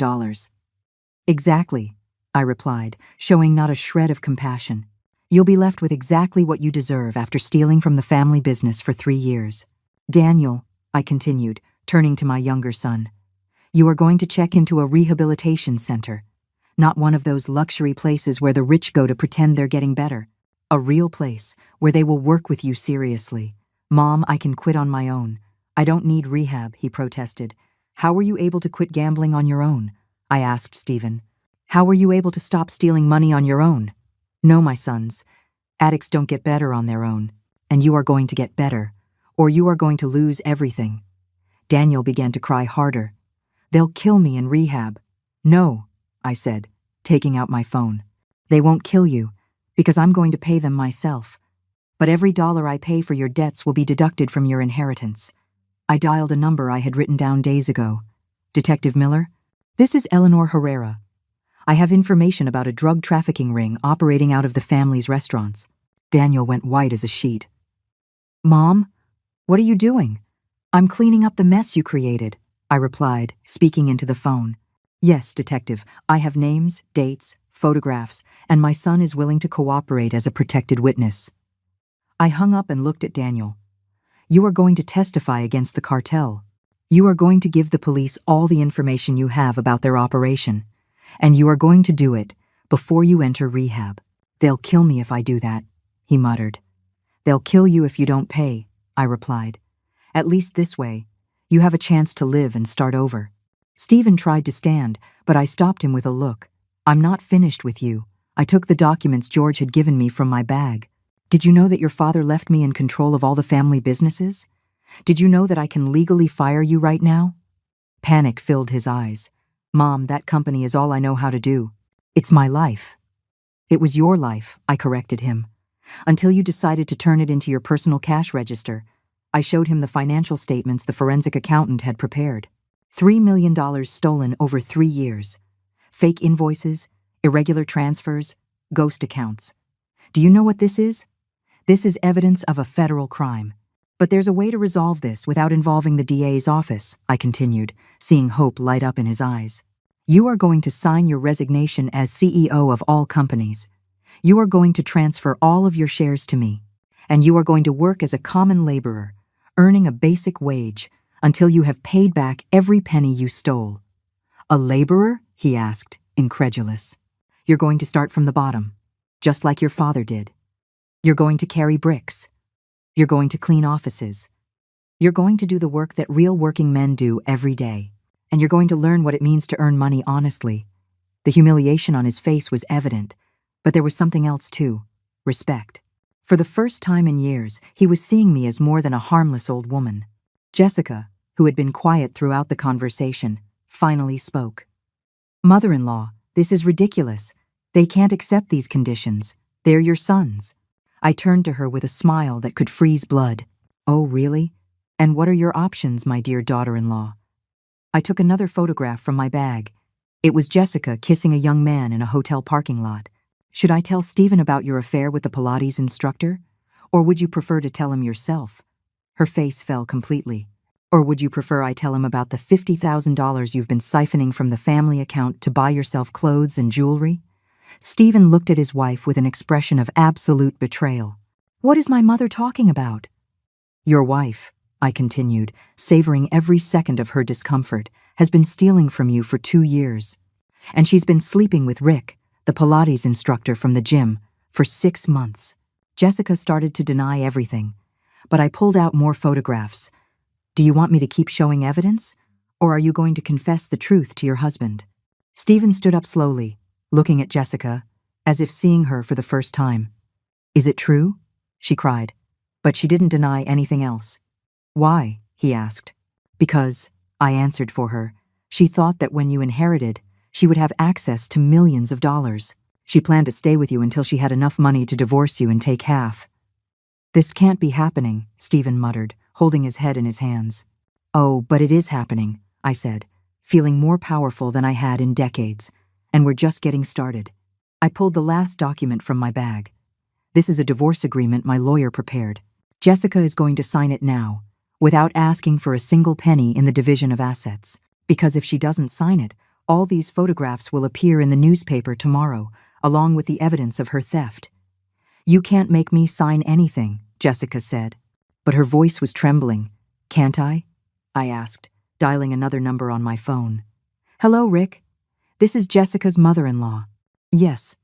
Exactly, I replied, showing not a shred of compassion. You'll be left with exactly what you deserve after stealing from the family business for 3 years. Daniel, I continued, turning to my younger son, you are going to check into a rehabilitation center. Not one of those luxury places where the rich go to pretend they're getting better. A real place where they will work with you seriously. Mom, I can quit on my own. I don't need rehab, he protested. How were you able to quit gambling on your own? I asked Stephen. How were you able to stop stealing money on your own? No, my sons. Addicts don't get better on their own. And you are going to get better. Or you are going to lose everything. Daniel began to cry harder. They'll kill me in rehab. No, I said, taking out my phone. They won't kill you, because I'm going to pay them myself. But every dollar I pay for your debts will be deducted from your inheritance. I dialed a number I had written down days ago. Detective Miller? This is Eleanor Herrera. I have information about a drug trafficking ring operating out of the family's restaurants. Daniel went white as a sheet. Mom, what are you doing? I'm cleaning up the mess you created, I replied, speaking into the phone. Yes, Detective, I have names, dates, photographs, and my son is willing to cooperate as a protected witness. I hung up and looked at Daniel. You are going to testify against the cartel. You are going to give the police all the information you have about their operation. And you are going to do it before you enter rehab. They'll kill me if I do that, he muttered. They'll kill you if you don't pay, I replied. At least this way, you have a chance to live and start over. Stephen tried to stand, but I stopped him with a look. I'm not finished with you. I took the documents George had given me from my bag. Did you know that your father left me in control of all the family businesses? Did you know that I can legally fire you right now? Panic filled his eyes. Mom, that company is all I know how to do. It's my life. It was your life, I corrected him. Until you decided to turn it into your personal cash register. I showed him the financial statements the forensic accountant had prepared. $3 million stolen over 3 years. Fake invoices, irregular transfers, ghost accounts. Do you know what this is? This is evidence of a federal crime. But there's a way to resolve this without involving the DA's office, I continued, seeing hope light up in his eyes. You are going to sign your resignation as CEO of all companies. You are going to transfer all of your shares to me. And you are going to work as a common laborer, earning a basic wage until you have paid back every penny you stole. A laborer? He asked, incredulous. You're going to start from the bottom, just like your father did. You're going to carry bricks. You're going to clean offices. You're going to do the work that real working men do every day. And you're going to learn what it means to earn money honestly. The humiliation on his face was evident, but there was something else too, respect. For the first time in years, he was seeing me as more than a harmless old woman. Jessica, who had been quiet throughout the conversation, finally spoke. Mother-in-law, this is ridiculous. They can't accept these conditions. They're your sons. I turned to her with a smile that could freeze blood. Oh, really? And what are your options, my dear daughter-in-law? I took another photograph from my bag. It was Jessica kissing a young man in a hotel parking lot. Should I tell Stephen about your affair with the Pilates instructor? Or would you prefer to tell him yourself? Her face fell completely. Or would you prefer I tell him about the $50,000 you've been siphoning from the family account to buy yourself clothes and jewelry? Stephen looked at his wife with an expression of absolute betrayal. What is my mother talking about? Your wife, I continued, savoring every second of her discomfort, has been stealing from you for 2 years. And she's been sleeping with Rick, the Pilates instructor from the gym, for 6 months. Jessica started to deny everything, but I pulled out more photographs. Do you want me to keep showing evidence? Or are you going to confess the truth to your husband? Stephen stood up slowly, looking at Jessica, as if seeing her for the first time. Is it true? She cried, but she didn't deny anything else. Why? He asked. Because, I answered for her, she thought that when you inherited, she would have access to millions of dollars. She planned to stay with you until she had enough money to divorce you and take half. This can't be happening, Stephen muttered, holding his head in his hands. Oh, but it is happening, I said, feeling more powerful than I had in decades, and we're just getting started. I pulled the last document from my bag. This is a divorce agreement my lawyer prepared. Jessica is going to sign it now, without asking for a single penny in the division of assets, because if she doesn't sign it, all these photographs will appear in the newspaper tomorrow, along with the evidence of her theft. You can't make me sign anything, Jessica said. But her voice was trembling. Can't I? I asked, dialing another number on my phone. Hello, Rick. This is Jessica's mother-in-law. Yes,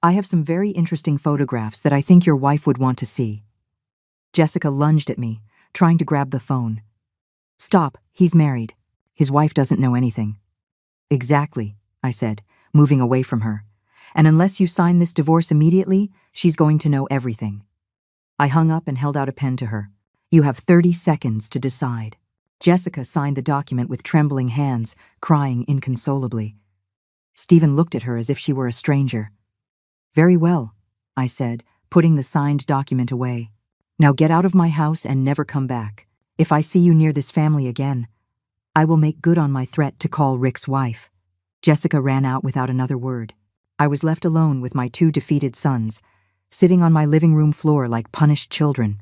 I have some very interesting photographs that I think your wife would want to see. Jessica lunged at me, trying to grab the phone. Stop, he's married. His wife doesn't know anything. Exactly, I said, moving away from her. And unless you sign this divorce immediately, she's going to know everything. I hung up and held out a pen to her. You have 30 seconds to decide. Jessica signed the document with trembling hands, crying inconsolably. Stephen looked at her as if she were a stranger. Very well, I said, putting the signed document away. Now get out of my house and never come back. If I see you near this family again, I will make good on my threat to call Rick's wife. Jessica ran out without another word. I was left alone with my 2 defeated sons, sitting on my living room floor like punished children.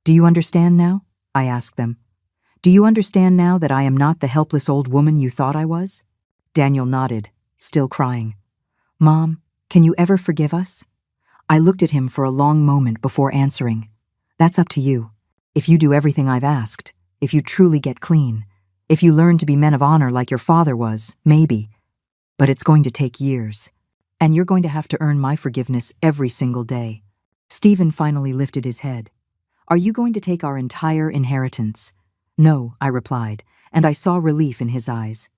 Do you understand now? I asked them. Do you understand now that I am not the helpless old woman you thought I was? Daniel nodded, still crying. Mom, can you ever forgive us? I looked at him for a long moment before answering. That's up to you. If you do everything I've asked, if you truly get clean, if you learn to be men of honor like your father was, maybe. But it's going to take years. And you're going to have to earn my forgiveness every single day. Stephen finally lifted his head. Are you going to take our entire inheritance? No, I replied, and I saw relief in his eyes.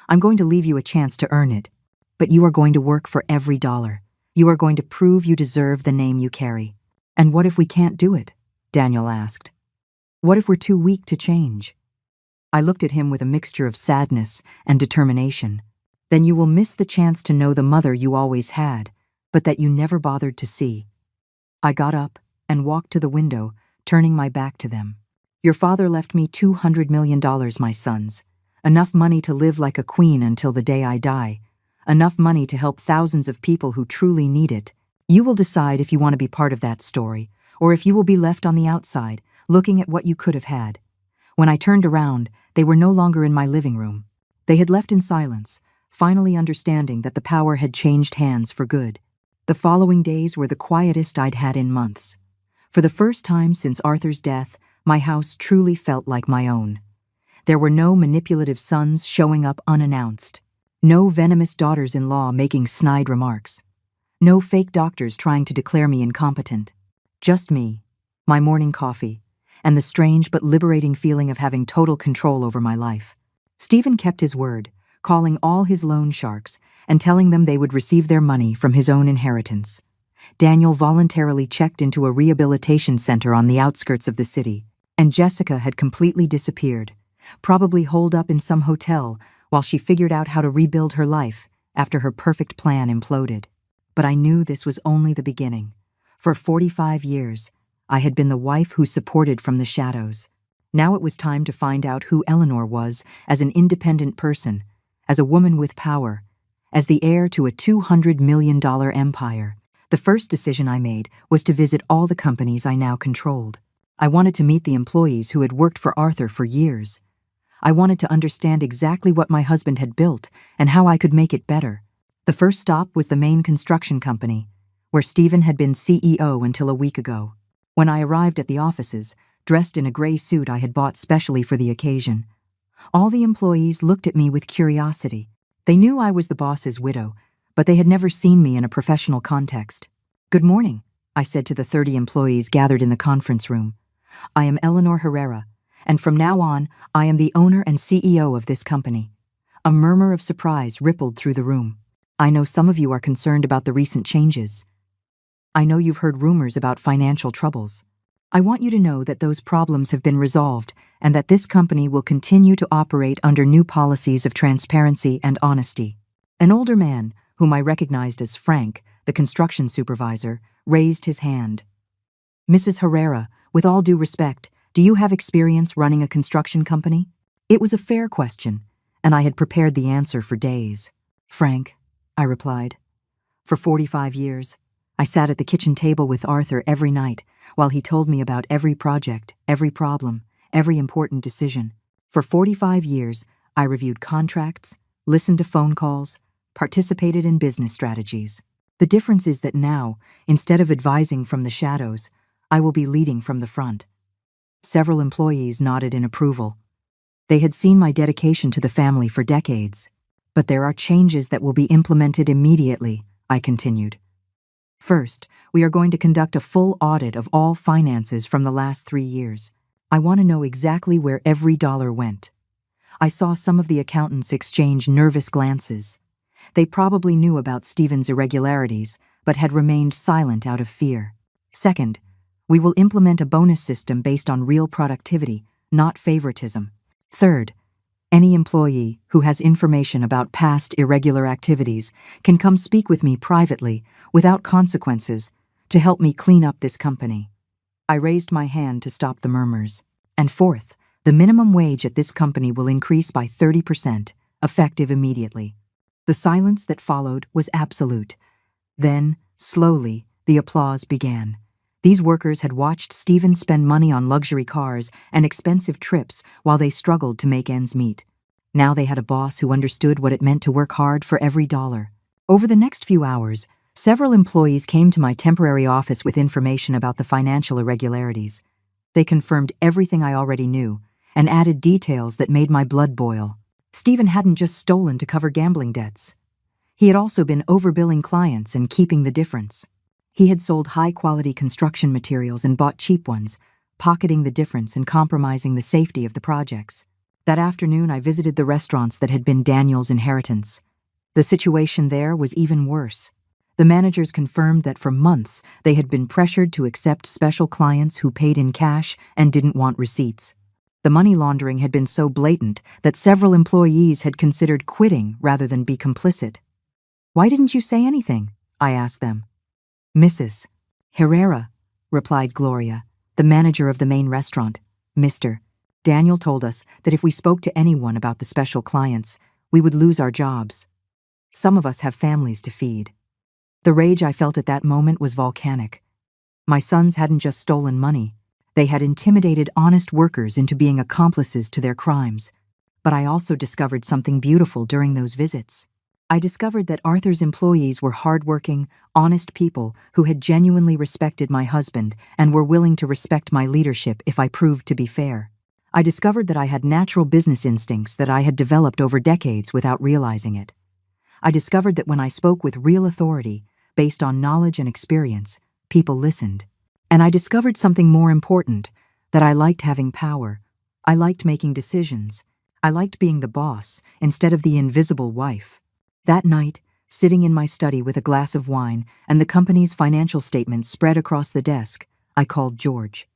I'm going to leave you a chance to earn it, but you are going to work for every dollar. You are going to prove you deserve the name you carry. And what if we can't do it? Daniel asked. What if we're too weak to change? I looked at him with a mixture of sadness and determination. Then you will miss the chance to know the mother you always had, but that you never bothered to see. I got up and walked to the window, turning my back to them. Your father left me $200 million, my sons. Enough money to live like a queen until the day I die. Enough money to help thousands of people who truly need it. You will decide if you want to be part of that story, or if you will be left on the outside, looking at what you could have had. When I turned around, they were no longer in my living room. They had left in silence, finally understanding that the power had changed hands for good. The following days were the quietest I'd had in months. For the first time since Arthur's death, my house truly felt like my own. There were no manipulative sons showing up unannounced. No venomous daughters-in-law making snide remarks. No fake doctors trying to declare me incompetent. Just me, my morning coffee, and the strange but liberating feeling of having total control over my life. Stephen kept his word, calling all his loan sharks and telling them they would receive their money from his own inheritance. Daniel voluntarily checked into a rehabilitation center on the outskirts of the city, and Jessica had completely disappeared, probably holed up in some hotel while she figured out how to rebuild her life after her perfect plan imploded. But I knew this was only the beginning. For 45 years, I had been the wife who supported from the shadows. Now it was time to find out who Eleanor was as an independent person, as a woman with power, as the heir to a $200 million empire. The first decision I made was to visit all the companies I now controlled. I wanted to meet the employees who had worked for Arthur for years. I wanted to understand exactly what my husband had built and how I could make it better. The first stop was the main construction company, where Stephen had been CEO until a week ago. When I arrived at the offices, dressed in a gray suit I had bought specially for the occasion, all the employees looked at me with curiosity. They knew I was the boss's widow, but they had never seen me in a professional context. "Good morning," I said to the 30 employees gathered in the conference room. "I am Eleanor Herrera, and from now on, I am the owner and CEO of this company." A murmur of surprise rippled through the room. "I know some of you are concerned about the recent changes. I know you've heard rumors about financial troubles. I want you to know that those problems have been resolved and that this company will continue to operate under new policies of transparency and honesty." An older man, whom I recognized as Frank, the construction supervisor, raised his hand. "Mrs. Herrera, with all due respect, do you have experience running a construction company?" It was a fair question, and I had prepared the answer for days. "Frank," I replied. "For 45 years. I sat at the kitchen table with Arthur every night while he told me about every project, every problem, every important decision. For 45 years, I reviewed contracts, listened to phone calls, participated in business strategies. The difference is that now, instead of advising from the shadows, I will be leading from the front." Several employees nodded in approval. They had seen my dedication to the family for decades. "But there are changes that will be implemented immediately," I continued. "First, we are going to conduct a full audit of all finances from the last 3 years. I want to know exactly where every dollar went." I saw some of the accountants exchange nervous glances. They probably knew about Stephen's irregularities, but had remained silent out of fear. "Second, we will implement a bonus system based on real productivity, not favoritism. Third, any employee who has information about past irregular activities can come speak with me privately, without consequences, to help me clean up this company." I raised my hand to stop the murmurs. "And fourth, the minimum wage at this company will increase by 30%, effective immediately." The silence that followed was absolute. Then, slowly, the applause began. These workers had watched Stephen spend money on luxury cars and expensive trips while they struggled to make ends meet. Now they had a boss who understood what it meant to work hard for every dollar. Over the next few hours, several employees came to my temporary office with information about the financial irregularities. They confirmed everything I already knew and added details that made my blood boil. Stephen hadn't just stolen to cover gambling debts. He had also been overbilling clients and keeping the difference. He had sold high-quality construction materials and bought cheap ones, pocketing the difference and compromising the safety of the projects. That afternoon, I visited the restaurants that had been Daniel's inheritance. The situation there was even worse. The managers confirmed that for months they had been pressured to accept special clients who paid in cash and didn't want receipts. The money laundering had been so blatant that several employees had considered quitting rather than be complicit. "Why didn't you say anything?" I asked them. "Mrs. Herrera," replied Gloria, the manager of the main restaurant. "Mr. Daniel told us that if we spoke to anyone about the special clients, we would lose our jobs. Some of us have families to feed." The rage I felt at that moment was volcanic. My sons hadn't just stolen money. They had intimidated honest workers into being accomplices to their crimes. But I also discovered something beautiful during those visits. I discovered that Arthur's employees were hardworking, honest people who had genuinely respected my husband and were willing to respect my leadership if I proved to be fair. I discovered that I had natural business instincts that I had developed over decades without realizing it. I discovered that when I spoke with real authority, based on knowledge and experience, people listened. And I discovered something more important, that I liked having power. I liked making decisions. I liked being the boss instead of the invisible wife. That night, sitting in my study with a glass of wine and the company's financial statements spread across the desk, I called George.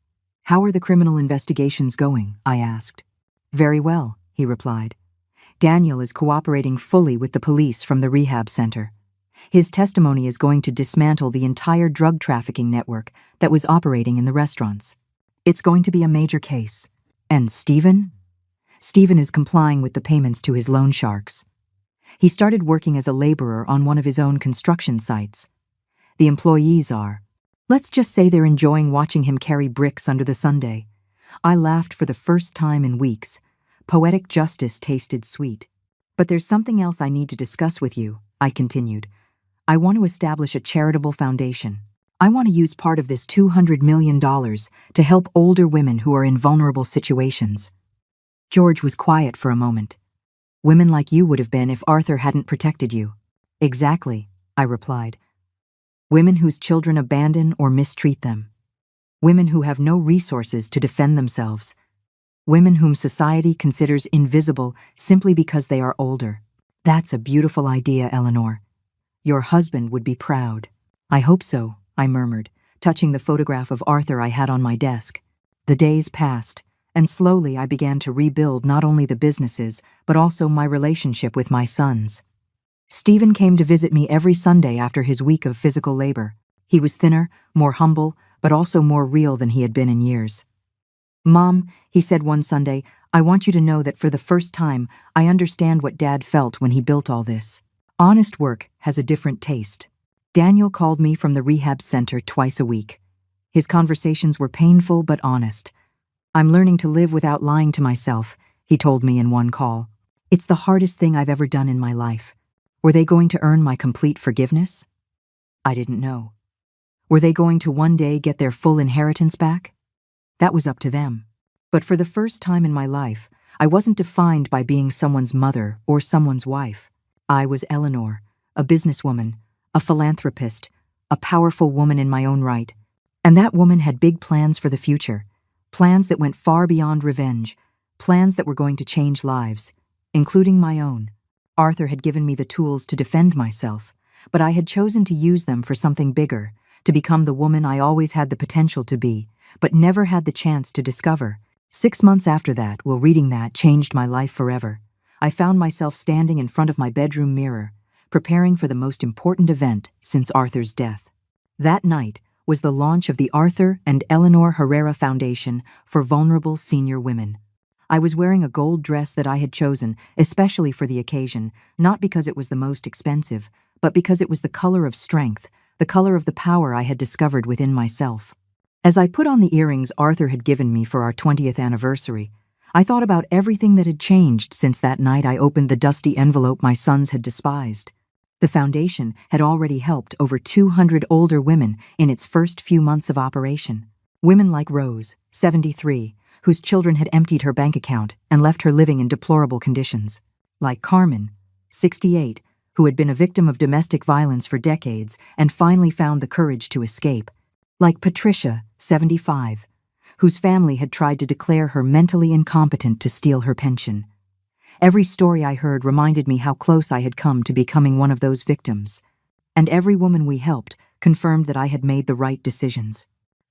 "How are the criminal investigations going?" I asked. "Very well," he replied. "Daniel is cooperating fully with the police from the rehab center. His testimony is going to dismantle the entire drug trafficking network that was operating in the restaurants. It's going to be a major case. And Stephen? Stephen is complying with the payments to his loan sharks. He started working as a laborer on one of his own construction sites. The employees are. Let's just say they're enjoying watching him carry bricks under the sundae. I laughed for the first time in weeks. Poetic justice tasted sweet. But there's something else I need to discuss with you, I continued. I want to establish a charitable foundation. I want to use part of this $200 million to help older women who are in vulnerable situations. George was quiet for a moment. Women like you would have been if Arthur hadn't protected you. Exactly, I replied. Women whose children abandon or mistreat them. Women who have no resources to defend themselves. Women whom society considers invisible simply because they are older. That's a beautiful idea, Eleanor. Your husband would be proud. I hope so, I murmured, touching the photograph of Arthur I had on my desk. The days passed, and slowly I began to rebuild not only the businesses, but also my relationship with my sons. Stephen came to visit me every Sunday after his week of physical labor. He was thinner, more humble, but also more real than he had been in years. Mom, he said one Sunday, I want you to know that for the first time, I understand what Dad felt when he built all this. Honest work has a different taste. Daniel called me from the rehab center twice a week. His conversations were painful but honest. I'm learning to live without lying to myself, he told me in one call. It's the hardest thing I've ever done in my life. Were they going to earn my complete forgiveness? I didn't know. Were they going to one day get their full inheritance back? That was up to them. But for the first time in my life, I wasn't defined by being someone's mother or someone's wife. I was Eleanor, a businesswoman, a philanthropist, a powerful woman in my own right. And that woman had big plans for the future, plans that went far beyond revenge, plans that were going to change lives, including my own. Arthur had given me the tools to defend myself, but I had chosen to use them for something bigger, to become the woman I always had the potential to be, but never had the chance to discover. 6 months after that, reading that changed my life forever. I found myself standing in front of my bedroom mirror, preparing for the most important event since Arthur's death. That night was the launch of the Arthur and Eleanor Herrera Foundation for Vulnerable Senior Women. I was wearing a gold dress that I had chosen, especially for the occasion, not because it was the most expensive, but because it was the color of strength, the color of the power I had discovered within myself. As I put on the earrings Arthur had given me for our 20th anniversary, I thought about everything that had changed since that night I opened the dusty envelope my sons had despised. The foundation had already helped over 200 older women in its first few months of operation. Women like Rose, 73, whose children had emptied her bank account and left her living in deplorable conditions. Like Carmen, 68, who had been a victim of domestic violence for decades and finally found the courage to escape. Like Patricia, 75, whose family had tried to declare her mentally incompetent to steal her pension. Every story I heard reminded me how close I had come to becoming one of those victims. And every woman we helped confirmed that I had made the right decisions.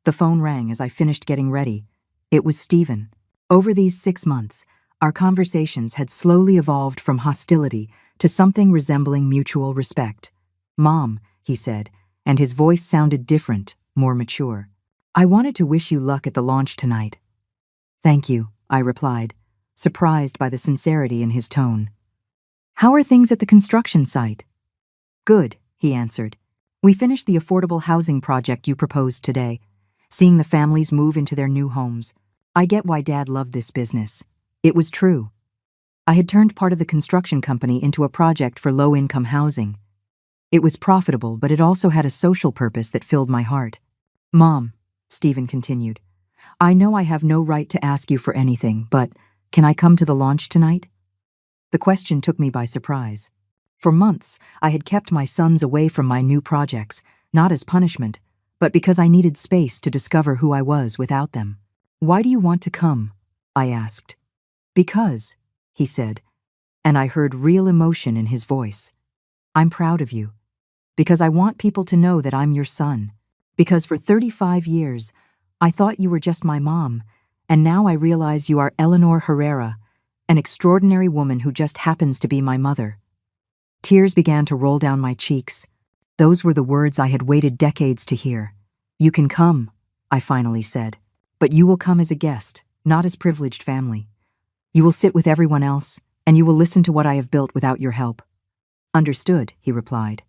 The phone rang as I finished getting ready. It was Stephen. Over these 6 months, our conversations had slowly evolved from hostility to something resembling mutual respect. Mom, he said, and his voice sounded different, more mature. I wanted to wish you luck at the launch tonight. Thank you, I replied, surprised by the sincerity in his tone. How are things at the construction site? Good, he answered. We finished the affordable housing project you proposed today, seeing the families move into their new homes. I get why Dad loved this business. It was true. I had turned part of the construction company into a project for low-income housing. It was profitable, but it also had a social purpose that filled my heart. Mom, Stephen continued, I know I have no right to ask you for anything, but can I come to the launch tonight? The question took me by surprise. For months, I had kept my sons away from my new projects, not as punishment, but because I needed space to discover who I was without them. Why do you want to come? I asked. Because, he said, and I heard real emotion in his voice. I'm proud of you. Because I want people to know that I'm your son. Because for 35 years, I thought you were just my mom, and now I realize you are Eleanor Herrera, an extraordinary woman who just happens to be my mother. Tears began to roll down my cheeks. Those were the words I had waited decades to hear. "You can come," I finally said, "but you will come as a guest, not as privileged family. You will sit with everyone else, and you will listen to what I have built without your help." "Understood," he replied.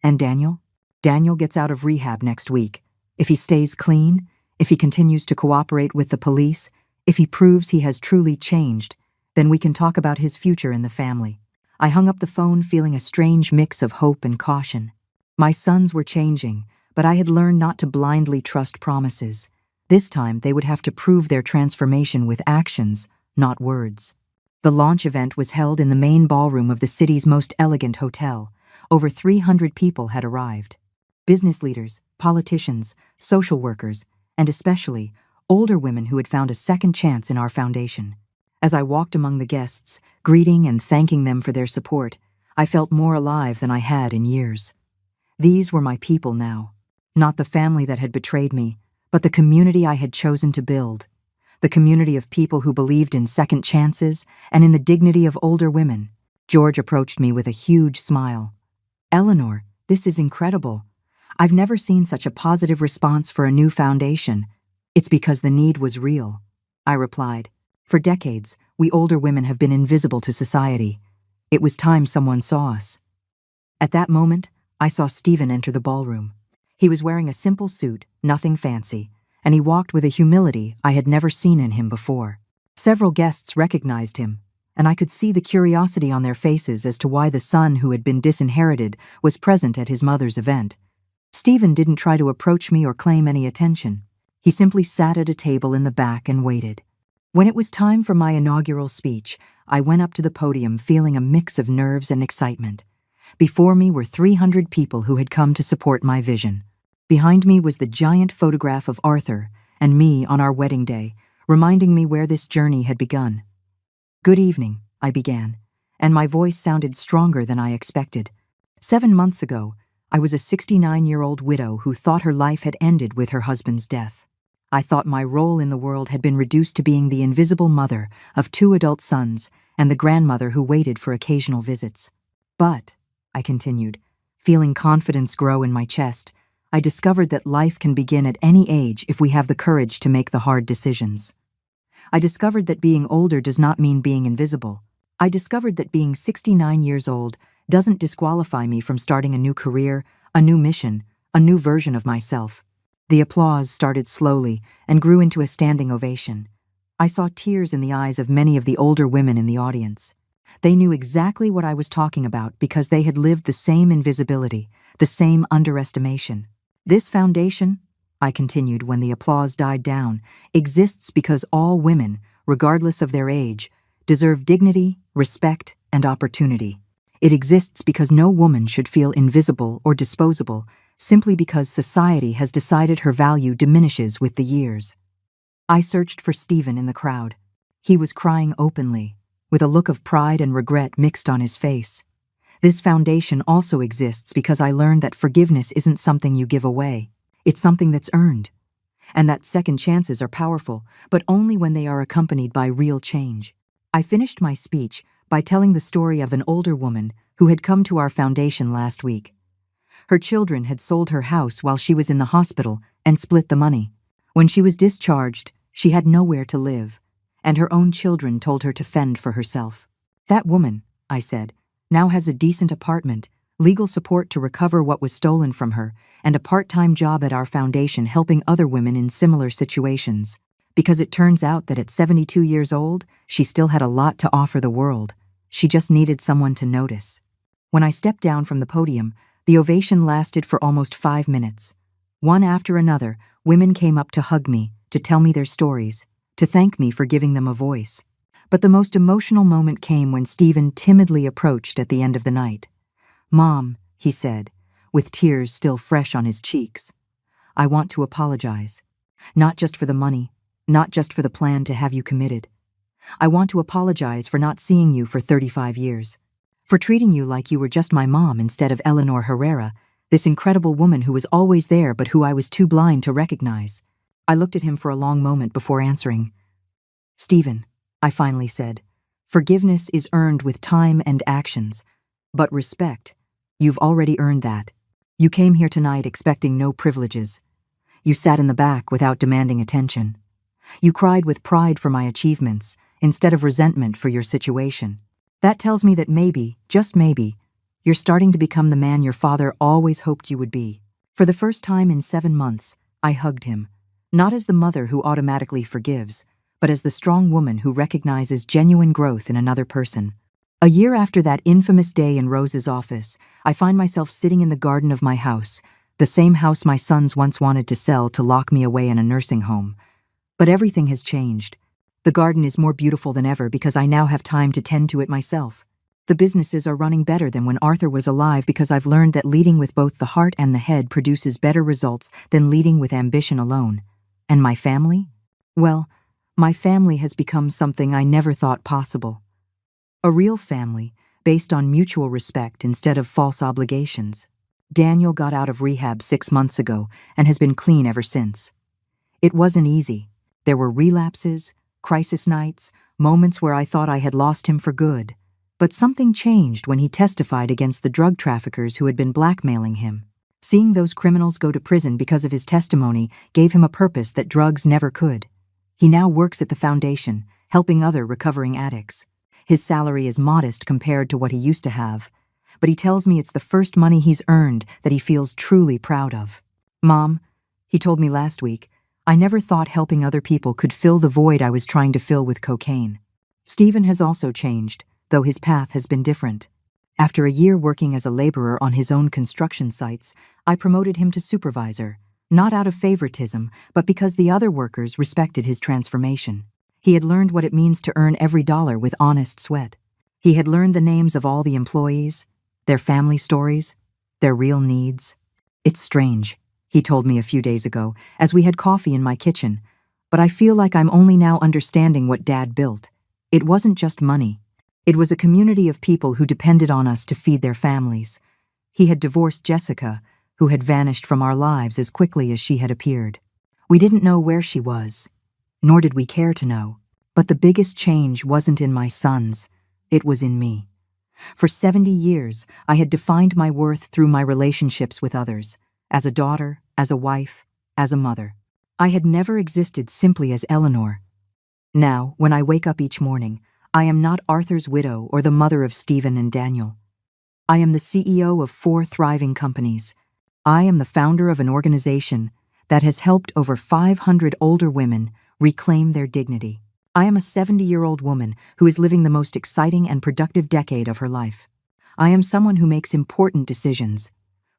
"And Daniel?" "Daniel gets out of rehab next week. If he stays clean, if he continues to cooperate with the police, if he proves he has truly changed, then we can talk about his future in the family." I hung up the phone feeling a strange mix of hope and caution. My sons were changing, but I had learned not to blindly trust promises. This time they would have to prove their transformation with actions, not words. The launch event was held in the main ballroom of the city's most elegant hotel. Over 300 people had arrived. Business leaders, politicians, social workers, and especially older women who had found a second chance in our foundation. As I walked among the guests, greeting and thanking them for their support, I felt more alive than I had in years. These were my people now, not the family that had betrayed me, but the community I had chosen to build, the community of people who believed in second chances and in the dignity of older women. George approached me with a huge smile. "Eleanor, this is incredible. I've never seen such a positive response for a new foundation." "It's because the need was real," I replied. "For decades, we older women have been invisible to society. It was time someone saw us." At that moment, I saw Stephen enter the ballroom. He was wearing a simple suit, nothing fancy, and he walked with a humility I had never seen in him before. Several guests recognized him, and I could see the curiosity on their faces as to why the son who had been disinherited was present at his mother's event. Stephen didn't try to approach me or claim any attention. He simply sat at a table in the back and waited. When it was time for my inaugural speech, I went up to the podium feeling a mix of nerves and excitement. Before me were 300 people who had come to support my vision. Behind me was the giant photograph of Arthur and me on our wedding day, reminding me where this journey had begun. "Good evening," I began, and my voice sounded stronger than I expected. 7 months ago, I was a 69-year-old widow who thought her life had ended with her husband's death. I thought my role in the world had been reduced to being the invisible mother of 2 adult sons and the grandmother who waited for occasional visits. But, I continued, feeling confidence grow in my chest, I discovered that life can begin at any age if we have the courage to make the hard decisions. I discovered that being older does not mean being invisible. I discovered that being 69 years old doesn't disqualify me from starting a new career, a new mission, a new version of myself. The applause started slowly and grew into a standing ovation. I saw tears in the eyes of many of the older women in the audience. They knew exactly what I was talking about because they had lived the same invisibility, the same underestimation. "This foundation," I continued when the applause died down, "exists because all women, regardless of their age, deserve dignity, respect, and opportunity. It exists because no woman should feel invisible or disposable simply because society has decided her value diminishes with the years." I searched for Stephen in the crowd. He was crying openly, with a look of pride and regret mixed on his face. This foundation also exists because I learned that forgiveness isn't something you give away. It's something that's earned. And that second chances are powerful, but only when they are accompanied by real change. I finished my speech by telling the story of an older woman who had come to our foundation last week. Her children had sold her house while she was in the hospital and split the money. When she was discharged, she had nowhere to live, and her own children told her to fend for herself. "That woman," I said, "now has a decent apartment, legal support to recover what was stolen from her, and a part-time job at our foundation helping other women in similar situations. Because it turns out that at 72 years old, she still had a lot to offer the world. She just needed someone to notice." When I stepped down from the podium, the ovation lasted for almost 5 minutes. One after another, women came up to hug me, to tell me their stories, to thank me for giving them a voice. But the most emotional moment came when Stephen timidly approached at the end of the night. "Mom," he said, with tears still fresh on his cheeks, "I want to apologize. Not just for the money, not just for the plan to have you committed. I want to apologize for not seeing you for 35 years. For treating you like you were just my mom instead of Eleanor Herrera, this incredible woman who was always there but who I was too blind to recognize." I looked at him for a long moment before answering. "Stephen," I finally said, "forgiveness is earned with time and actions, but respect, you've already earned that. You came here tonight expecting no privileges. You sat in the back without demanding attention. You cried with pride for my achievements, instead of resentment for your situation. That tells me that maybe, just maybe, you're starting to become the man your father always hoped you would be. For the first time in 7 months, I hugged him, not as the mother who automatically forgives, but as the strong woman who recognizes genuine growth in another person. A year after that infamous day in Rose's office, I find myself sitting in the garden of my house, the same house my sons once wanted to sell to lock me away in a nursing home. But everything has changed. The garden is more beautiful than ever because I now have time to tend to it myself. The businesses are running better than when Arthur was alive because I've learned that leading with both the heart and the head produces better results than leading with ambition alone. And my family? Well, my family has become something I never thought possible. A real family, based on mutual respect instead of false obligations. Daniel got out of rehab 6 months ago and has been clean ever since. It wasn't easy. There were relapses, crisis nights, moments where I thought I had lost him for good. But something changed when he testified against the drug traffickers who had been blackmailing him. Seeing those criminals go to prison because of his testimony gave him a purpose that drugs never could. He now works at the foundation, helping other recovering addicts. His salary is modest compared to what he used to have, but he tells me it's the first money he's earned that he feels truly proud of. Mom, he told me last week, I never thought helping other people could fill the void I was trying to fill with cocaine. Stephen has also changed, though his path has been different. After a year working as a laborer on his own construction sites, I promoted him to supervisor, not out of favoritism, but because the other workers respected his transformation. He had learned what it means to earn every dollar with honest sweat. He had learned the names of all the employees, their family stories, their real needs. It's strange, he told me a few days ago, as we had coffee in my kitchen, but I feel like I'm only now understanding what Dad built. It wasn't just money. It was a community of people who depended on us to feed their families. He had divorced Jessica, who had vanished from our lives as quickly as she had appeared. We didn't know where she was, nor did we care to know. But the biggest change wasn't in my sons, it was in me. For 70 years, I had defined my worth through my relationships with others, as a daughter, as a wife, as a mother. I had never existed simply as Eleanor. Now, when I wake up each morning, I am not Arthur's widow or the mother of Stephen and Daniel. I am the CEO of 4 thriving companies. I am the founder of an organization that has helped over 500 older women reclaim their dignity. I am a 70-year-old woman who is living the most exciting and productive decade of her life. I am someone who makes important decisions,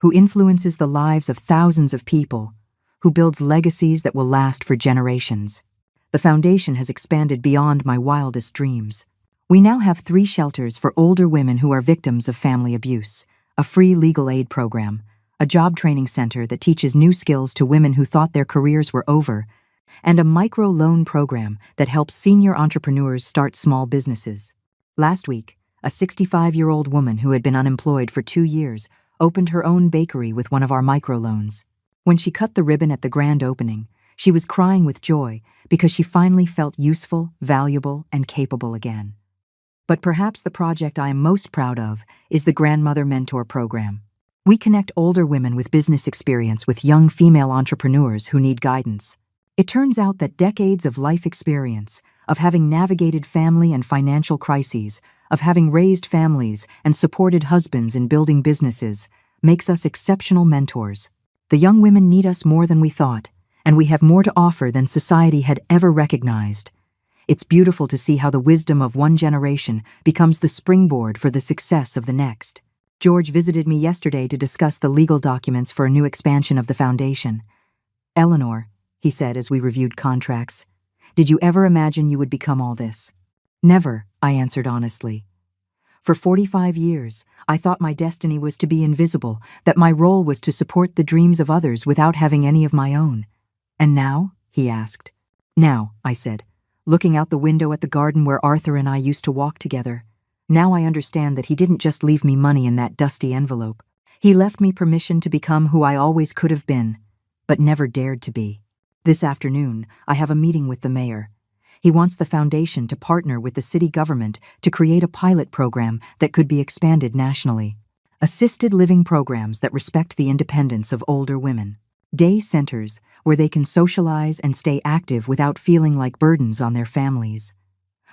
who influences the lives of thousands of people, who builds legacies that will last for generations. The foundation has expanded beyond my wildest dreams. We now have 3 shelters for older women who are victims of family abuse, a free legal aid program, a job training center that teaches new skills to women who thought their careers were over, and a micro-loan program that helps senior entrepreneurs start small businesses. Last week, a 65-year-old woman who had been unemployed for 2 years opened her own bakery with one of our microloans. When she cut the ribbon at the grand opening, she was crying with joy because she finally felt useful, valuable, and capable again. But perhaps the project I am most proud of is the Grandmother Mentor Program. We connect older women with business experience with young female entrepreneurs who need guidance. It turns out that decades of life experience, of having navigated family and financial crises, of having raised families and supported husbands in building businesses, makes us exceptional mentors. The young women need us more than we thought, and we have more to offer than society had ever recognized. It's beautiful to see how the wisdom of one generation becomes the springboard for the success of the next. George visited me yesterday to discuss the legal documents for a new expansion of the foundation. Eleanor, he said as we reviewed contracts, did you ever imagine you would become all this? Never, I answered honestly. For 45 years, I thought my destiny was to be invisible, that my role was to support the dreams of others without having any of my own. And now? He asked. Now, I said, looking out the window at the garden where Arthur and I used to walk together. Now I understand that he didn't just leave me money in that dusty envelope. He left me permission to become who I always could have been, but never dared to be. This afternoon, I have a meeting with the mayor. He wants the foundation to partner with the city government to create a pilot program that could be expanded nationally. assisted living programs that respect the independence of older women, day centers where they can socialize and stay active without feeling like burdens on their families,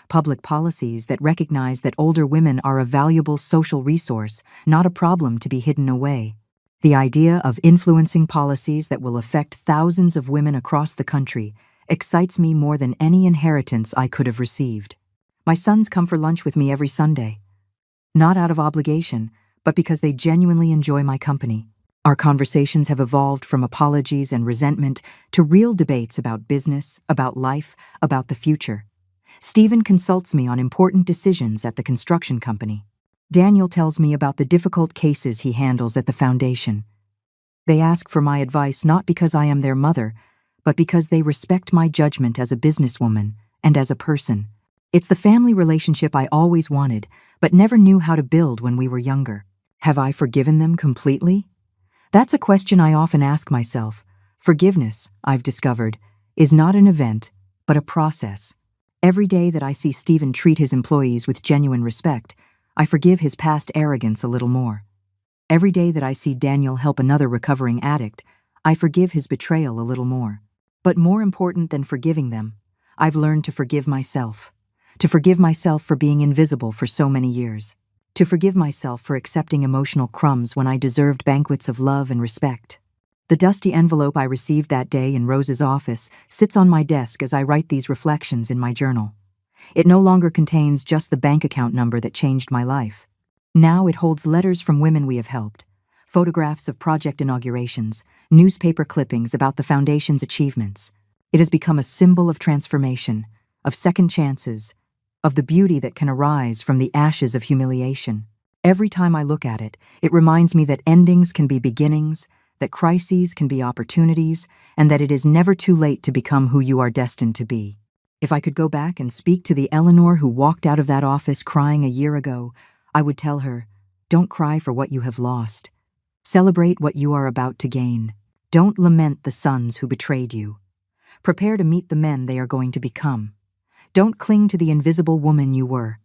public policies that recognize that older women are a valuable social resource, not a problem to be hidden away. The idea of influencing policies that will affect thousands of women across the country excites me more than any inheritance I could have received. My sons come for lunch with me every Sunday, not out of obligation, but because they genuinely enjoy my company. Our conversations have evolved from apologies and resentment to real debates about business, about life, about the future. Stephen consults me on important decisions at the construction company. Daniel tells me about the difficult cases he handles at the foundation. They ask for my advice not because I am their mother, but because they respect my judgment as a businesswoman and as a person. It's the family relationship I always wanted, but never knew how to build when we were younger. Have I forgiven them completely? That's a question I often ask myself. Forgiveness, I've discovered, is not an event, but a process. Every day that I see Stephen treat his employees with genuine respect, I forgive his past arrogance a little more. Every day that I see Daniel help another recovering addict, I forgive his betrayal a little more. But more important than forgiving them, I've learned to forgive myself. To forgive myself for being invisible for so many years. To forgive myself for accepting emotional crumbs when I deserved banquets of love and respect. The dusty envelope I received that day in Rose's office sits on my desk as I write these reflections in my journal. It no longer contains just the bank account number that changed my life. Now it holds letters from women we have helped, photographs of project inaugurations, newspaper clippings about the foundation's achievements. It has become a symbol of transformation, of second chances, of the beauty that can arise from the ashes of humiliation. Every time I look at it, it reminds me that endings can be beginnings, that crises can be opportunities, and that it is never too late to become who you are destined to be. If I could go back and speak to the Eleanor who walked out of that office crying a year ago, I would tell her, don't cry for what you have lost. Celebrate what you are about to gain. Don't lament the sons who betrayed you. Prepare to meet the men they are going to become. Don't cling to the invisible woman you were.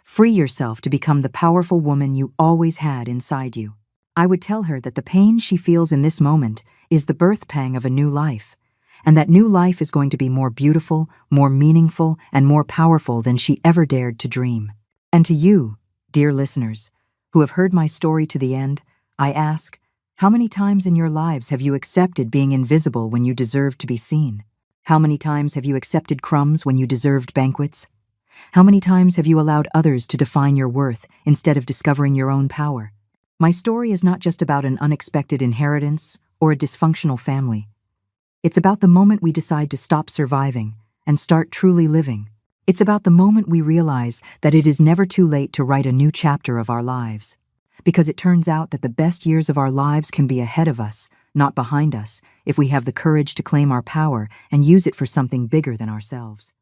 Free yourself to become the powerful woman you always had inside you. I would tell her that the pain she feels in this moment is the birth pang of a new life, and that new life is going to be more beautiful, more meaningful, and more powerful than she ever dared to dream. And to you, dear listeners, who have heard my story to the end, I ask, how many times in your lives have you accepted being invisible when you deserved to be seen? How many times have you accepted crumbs when you deserved banquets? How many times have you allowed others to define your worth instead of discovering your own power? My story is not just about an unexpected inheritance or a dysfunctional family. It's about the moment we decide to stop surviving and start truly living. It's about the moment we realize that it is never too late to write a new chapter of our lives. Because it turns out that the best years of our lives can be ahead of us, not behind us, if we have the courage to claim our power and use it for something bigger than ourselves.